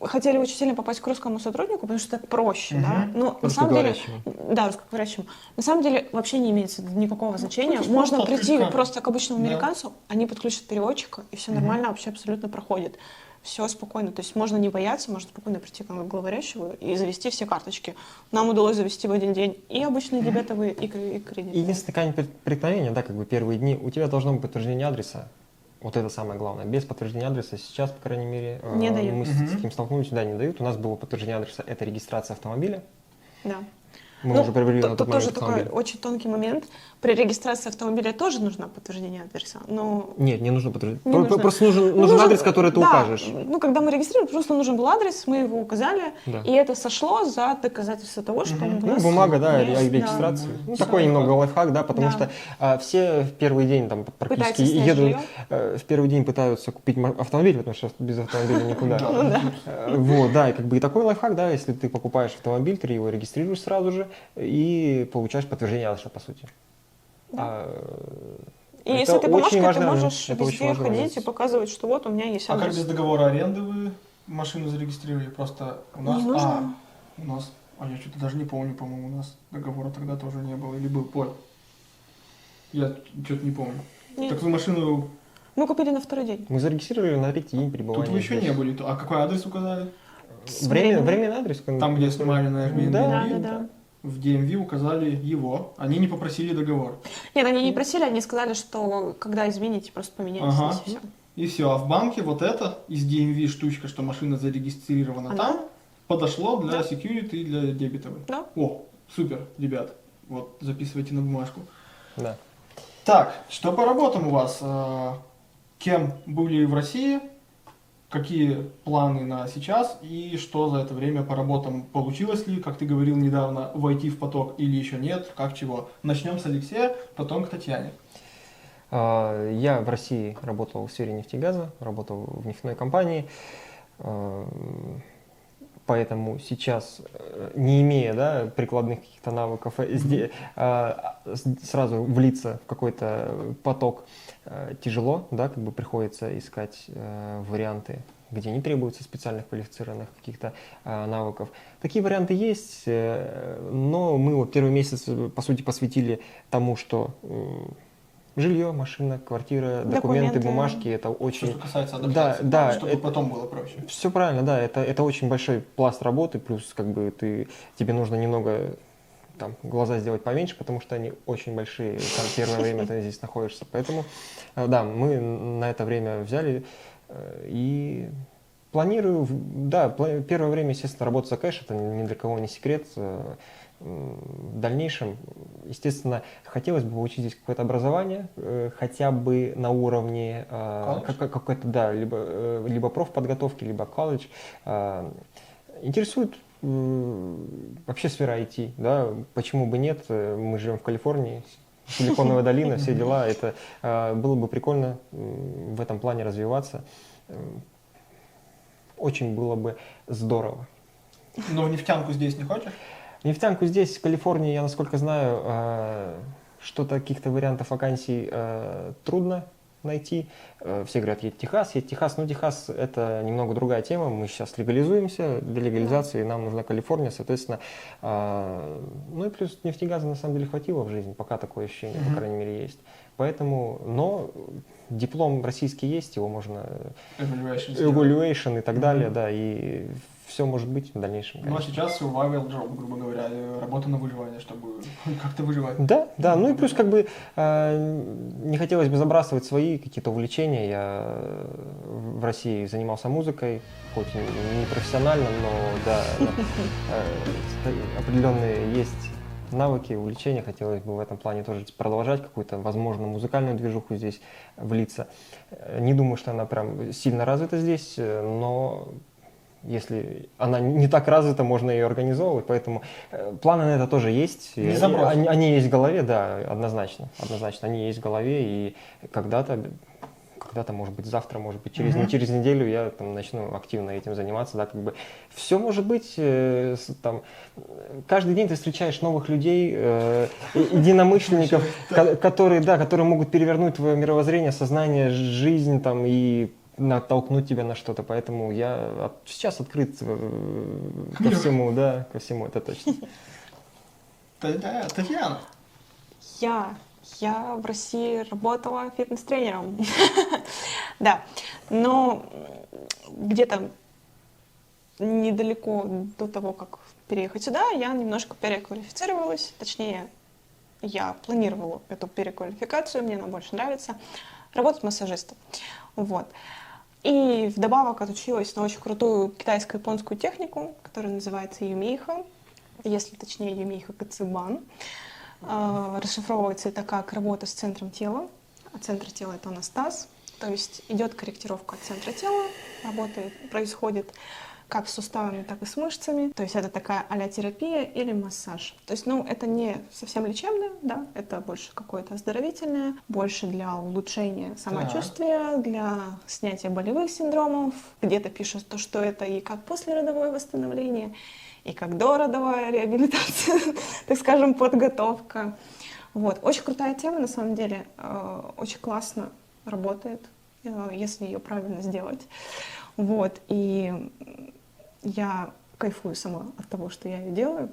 хотели очень сильно попасть к русскому сотруднику, потому что так проще, да. Но на самом деле, Русскоговорящему. да, русскоговорящему. На самом деле вообще не имеется никакого значения. просто Можно открыть прийти карту. просто к обычному Да. американцу, они подключат переводчика, и все нормально вообще абсолютно проходит. Все спокойно. То есть можно не бояться, можно спокойно прийти к англоговорящему и завести все карточки. Нам удалось завести в один день и обычные дебетовые, и кредитные. Единственное камень преткновения, да, как бы первые дни, у тебя должно быть подтверждение адреса. Вот это самое главное. Без подтверждения адреса сейчас, по крайней мере, Не дают. мы с этим столкнулись, да, не дают. У нас было подтверждение адреса, это регистрация автомобиля. Да. Мы уже приобрели на тут тот момент тоже такой автомобиль. очень тонкий момент. При регистрации автомобиля тоже нужно подтверждение адреса, но Нет, не нужно подтверждение. Не нужно. Просто нужен нужен- адрес, который ты да, укажешь. Ну, когда мы регистрировали, просто нужен был адрес, мы его указали, Да. и это сошло за доказательство того, что у Ну, нас бумага, да, есть, о регистрации. да. Ну, Всё. такой немного лайфхак, да, потому Да. что все в первый день там практически Пытаются снять едут, жилье. в первый день пытаются купить автомобиль, потому что без автомобиля никуда. Да. Вот, да, и как бы и такой лайфхак, да, если ты покупаешь автомобиль, ты его регистрируешь сразу же и получаешь подтверждение адреса, по сути. И это с этой очень бумажкой ты важный момент. можешь Это очень везде важный ходить момент. и показывать, что вот у меня есть А как адрес. без договора аренды вы машину зарегистрировали? Просто у нас... Не нужно. У нас... А я что-то даже не помню, по-моему, у нас договора тогда тоже не было. Или был, Поль? Я что-то не помню. Нет. Так вы машину... Мы купили на второй день. Мы зарегистрировали на третий день пребывания. Тут вы еще здесь. не были. А какой адрес указали? Временный адрес? Там, где снимали на Airbnb? Да, да. В DMV указали его. Они не попросили договор. Нет, они не просили, они сказали, что когда извините, просто поменяйте Ага. здесь и все. И все. А в банке вот это из DMV штучка, что машина зарегистрирована Она? там, подошло для Да. security и для дебетовой. Да. О, супер, ребят. Вот, записывайте на бумажку. Да. Так, что по работам у вас? Кем были в России? Какие планы на сейчас? И что за это время по работам? Получилось ли, как ты говорил недавно, войти в поток или еще нет? Как чего? Начнем с Алексея, потом к Татьяне. Я в России работал в сфере нефти и газа, работал в нефтяной компании, поэтому сейчас, не имея, да, прикладных каких-то навыков, сразу влиться в какой-то поток тяжело, да, как бы приходится искать варианты, где не требуется специальных квалифицированных каких-то навыков. Такие варианты есть, но мы вот первый месяц, по сути, посвятили тому, что жилье, машина, квартира, документы, бумажки, это очень... Что касается адаптации, да, чтобы это... потом было проще. Все правильно, да, это очень большой пласт работы, плюс как бы тебе нужно немного там, глаза сделать поменьше, потому что они очень большие, там первое время ты здесь находишься. Поэтому, да, мы на это время взяли и планирую, да, первое время, естественно, работа за кэш, это ни для кого не секрет. В дальнейшем, естественно, хотелось бы получить здесь какое-то образование, хотя бы на уровне какой-то, да, либо профподготовки, либо колледж. Интересует вообще сфера IT, да, почему бы нет, мы живем в Калифорнии, Силиконовая долина, все дела, это было бы прикольно в этом плане развиваться, очень было бы здорово. Но нефтянку здесь не хочешь? Нефтянку здесь, в Калифорнии, я насколько знаю, что-то каких-то вариантов вакансий трудно найти. Все говорят, едь в Техас. Но Техас — это немного другая тема. Мы сейчас легализуемся. Для легализации нам нужна Калифорния, соответственно. Ну и плюс нефтегаза на самом деле хватило в жизни, пока такое ощущение, по крайней мере, есть. Поэтому, но диплом российский есть, его можно... Evaluation и так далее, да, и все может быть в дальнейшем. Ну а сейчас survival job, грубо говоря, работа на выживание, чтобы как-то выживать. Да, ну и плюс как бы не хотелось бы забрасывать свои какие-то увлечения. Я в России занимался музыкой, хоть и не профессионально, но да, определенные есть навыки, увлечения. Хотелось бы в этом плане тоже продолжать какую-то, возможно, музыкальную движуху здесь влиться. Не думаю, что она прям сильно развита здесь, но если она не так развита, можно ее организовывать, поэтому планы на это тоже есть. Они есть в голове, да, однозначно, они есть в голове, и когда-то, может быть, завтра, может быть, через неделю я там начну активно этим заниматься, да, как бы все может быть, там, каждый день ты встречаешь новых людей, единомышленников, которые могут перевернуть твое мировоззрение, сознание, жизнь, там, и натолкнуть тебя на что-то, поэтому я сейчас открыт ко всему, да, ко всему, это точно. Татьяна. Я в России работала фитнес-тренером, да, но где-то недалеко до того, как переехать сюда, я немножко переквалифицировалась, точнее, я планировала эту переквалификацию, мне она больше нравится, работать массажистом, вот. И вдобавок отучилась на очень крутую китайско-японскую технику, которая называется Юмейха, если точнее Юмейха Кацибан. Расшифровывается это как работа с центром тела, а центр тела — это анастаз, то есть идет корректировка центра тела, происходит как с суставами, так и с мышцами, то есть это такая а-ля терапия или массаж. То есть, это не совсем лечебное, да, это больше какое-то оздоровительное, больше для улучшения самочувствия, для снятия болевых синдромов. Где-то пишут то, что это и как послеродовое восстановление, и как дородовая реабилитация, так скажем, подготовка. Вот. Очень крутая тема, на самом деле, очень классно работает, если ее правильно сделать. Вот. И я кайфую сама от того, что я ее делаю.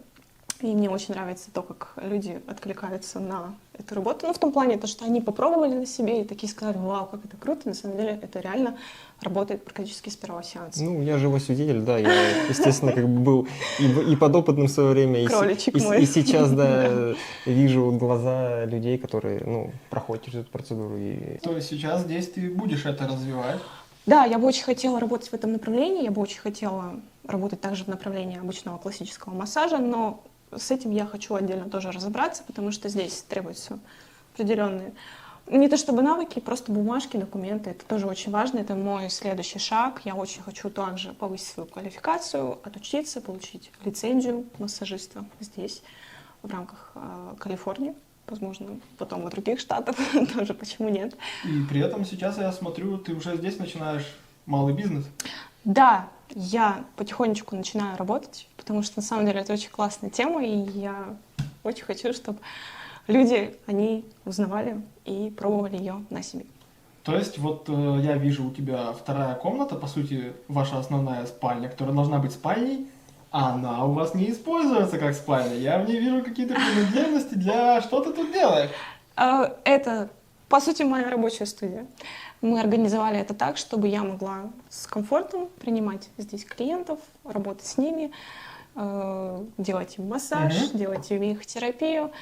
И мне очень нравится то, как люди откликаются на эту работу. В том плане, что они попробовали на себе и такие сказали: вау, как это круто. На самом деле это реально работает практически с первого сеанса. Я живой свидетель, да. Я, естественно, как бы был и подопытным в свое время, Кроличек мой. И сейчас, да, вижу глаза людей, которые, проходят через эту процедуру. То есть сейчас здесь ты будешь это развивать? Да, я бы очень хотела работать в этом направлении, я бы очень хотела работать также в направлении обычного классического массажа, но с этим я хочу отдельно тоже разобраться, потому что здесь требуются определенные, не то чтобы навыки, просто бумажки, документы. Это тоже очень важно, это мой следующий шаг. Я очень хочу также повысить свою квалификацию, отучиться, получить лицензию массажиста здесь, в рамках Калифорнии. возможно, потом в других штатах тоже, почему нет. И при этом сейчас я смотрю, ты уже здесь начинаешь малый бизнес. Да, я потихонечку начинаю работать, потому что на самом деле это очень классная тема, и я очень хочу, чтобы люди, они узнавали и пробовали ее на себе. То есть вот я вижу у тебя вторая комната, по сути, ваша основная спальня, которая должна быть спальней, а она у вас не используется как спальня. Я в ней вижу какие-то принадлежности для... Что ты тут делаешь? Это, по сути, моя рабочая студия. Мы организовали это так, чтобы я могла с комфортом принимать здесь клиентов, работать с ними, делать им массаж, делать им их терапию.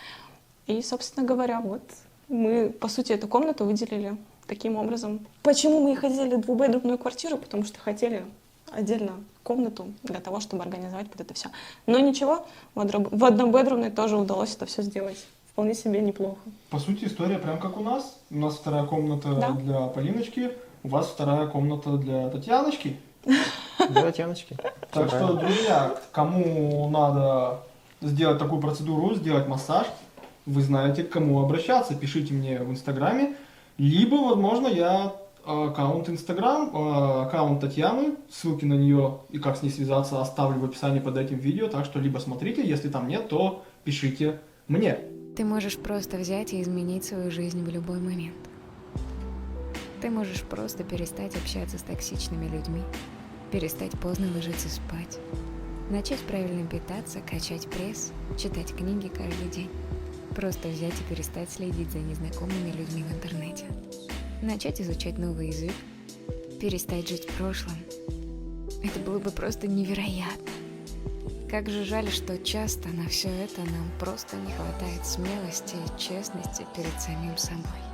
И, собственно говоря, вот мы, по сути, эту комнату выделили таким образом. Почему мы и хотели двухбедрумную квартиру? Потому что хотели отдельно комнату для того, чтобы организовать вот это все. Но ничего, в однобедрумной тоже удалось это все сделать. Вполне себе неплохо. По сути, история прям как у нас. У нас вторая комната Да. для Полиночки, у вас вторая комната для Татьяночки. Для Татьяночки. Так Всё что, правильно. друзья, кому надо сделать такую процедуру, сделать массаж, вы знаете, к кому обращаться. Пишите мне в Инстаграме, либо, возможно, я аккаунт Инстаграм, аккаунт Татьяны, ссылки на нее и как с ней связаться оставлю в описании под этим видео, так что либо смотрите, если там нет, то пишите мне. Ты можешь просто взять и изменить свою жизнь в любой момент. Ты можешь просто перестать общаться с токсичными людьми, перестать поздно ложиться спать, начать правильно питаться, качать пресс, читать книги каждый день. Просто взять и перестать следить за незнакомыми людьми в интернете. Начать изучать новый язык, перестать жить в прошлом. Это было бы просто невероятно. Как же жаль, что часто на все это нам просто не хватает смелости и честности перед самим собой.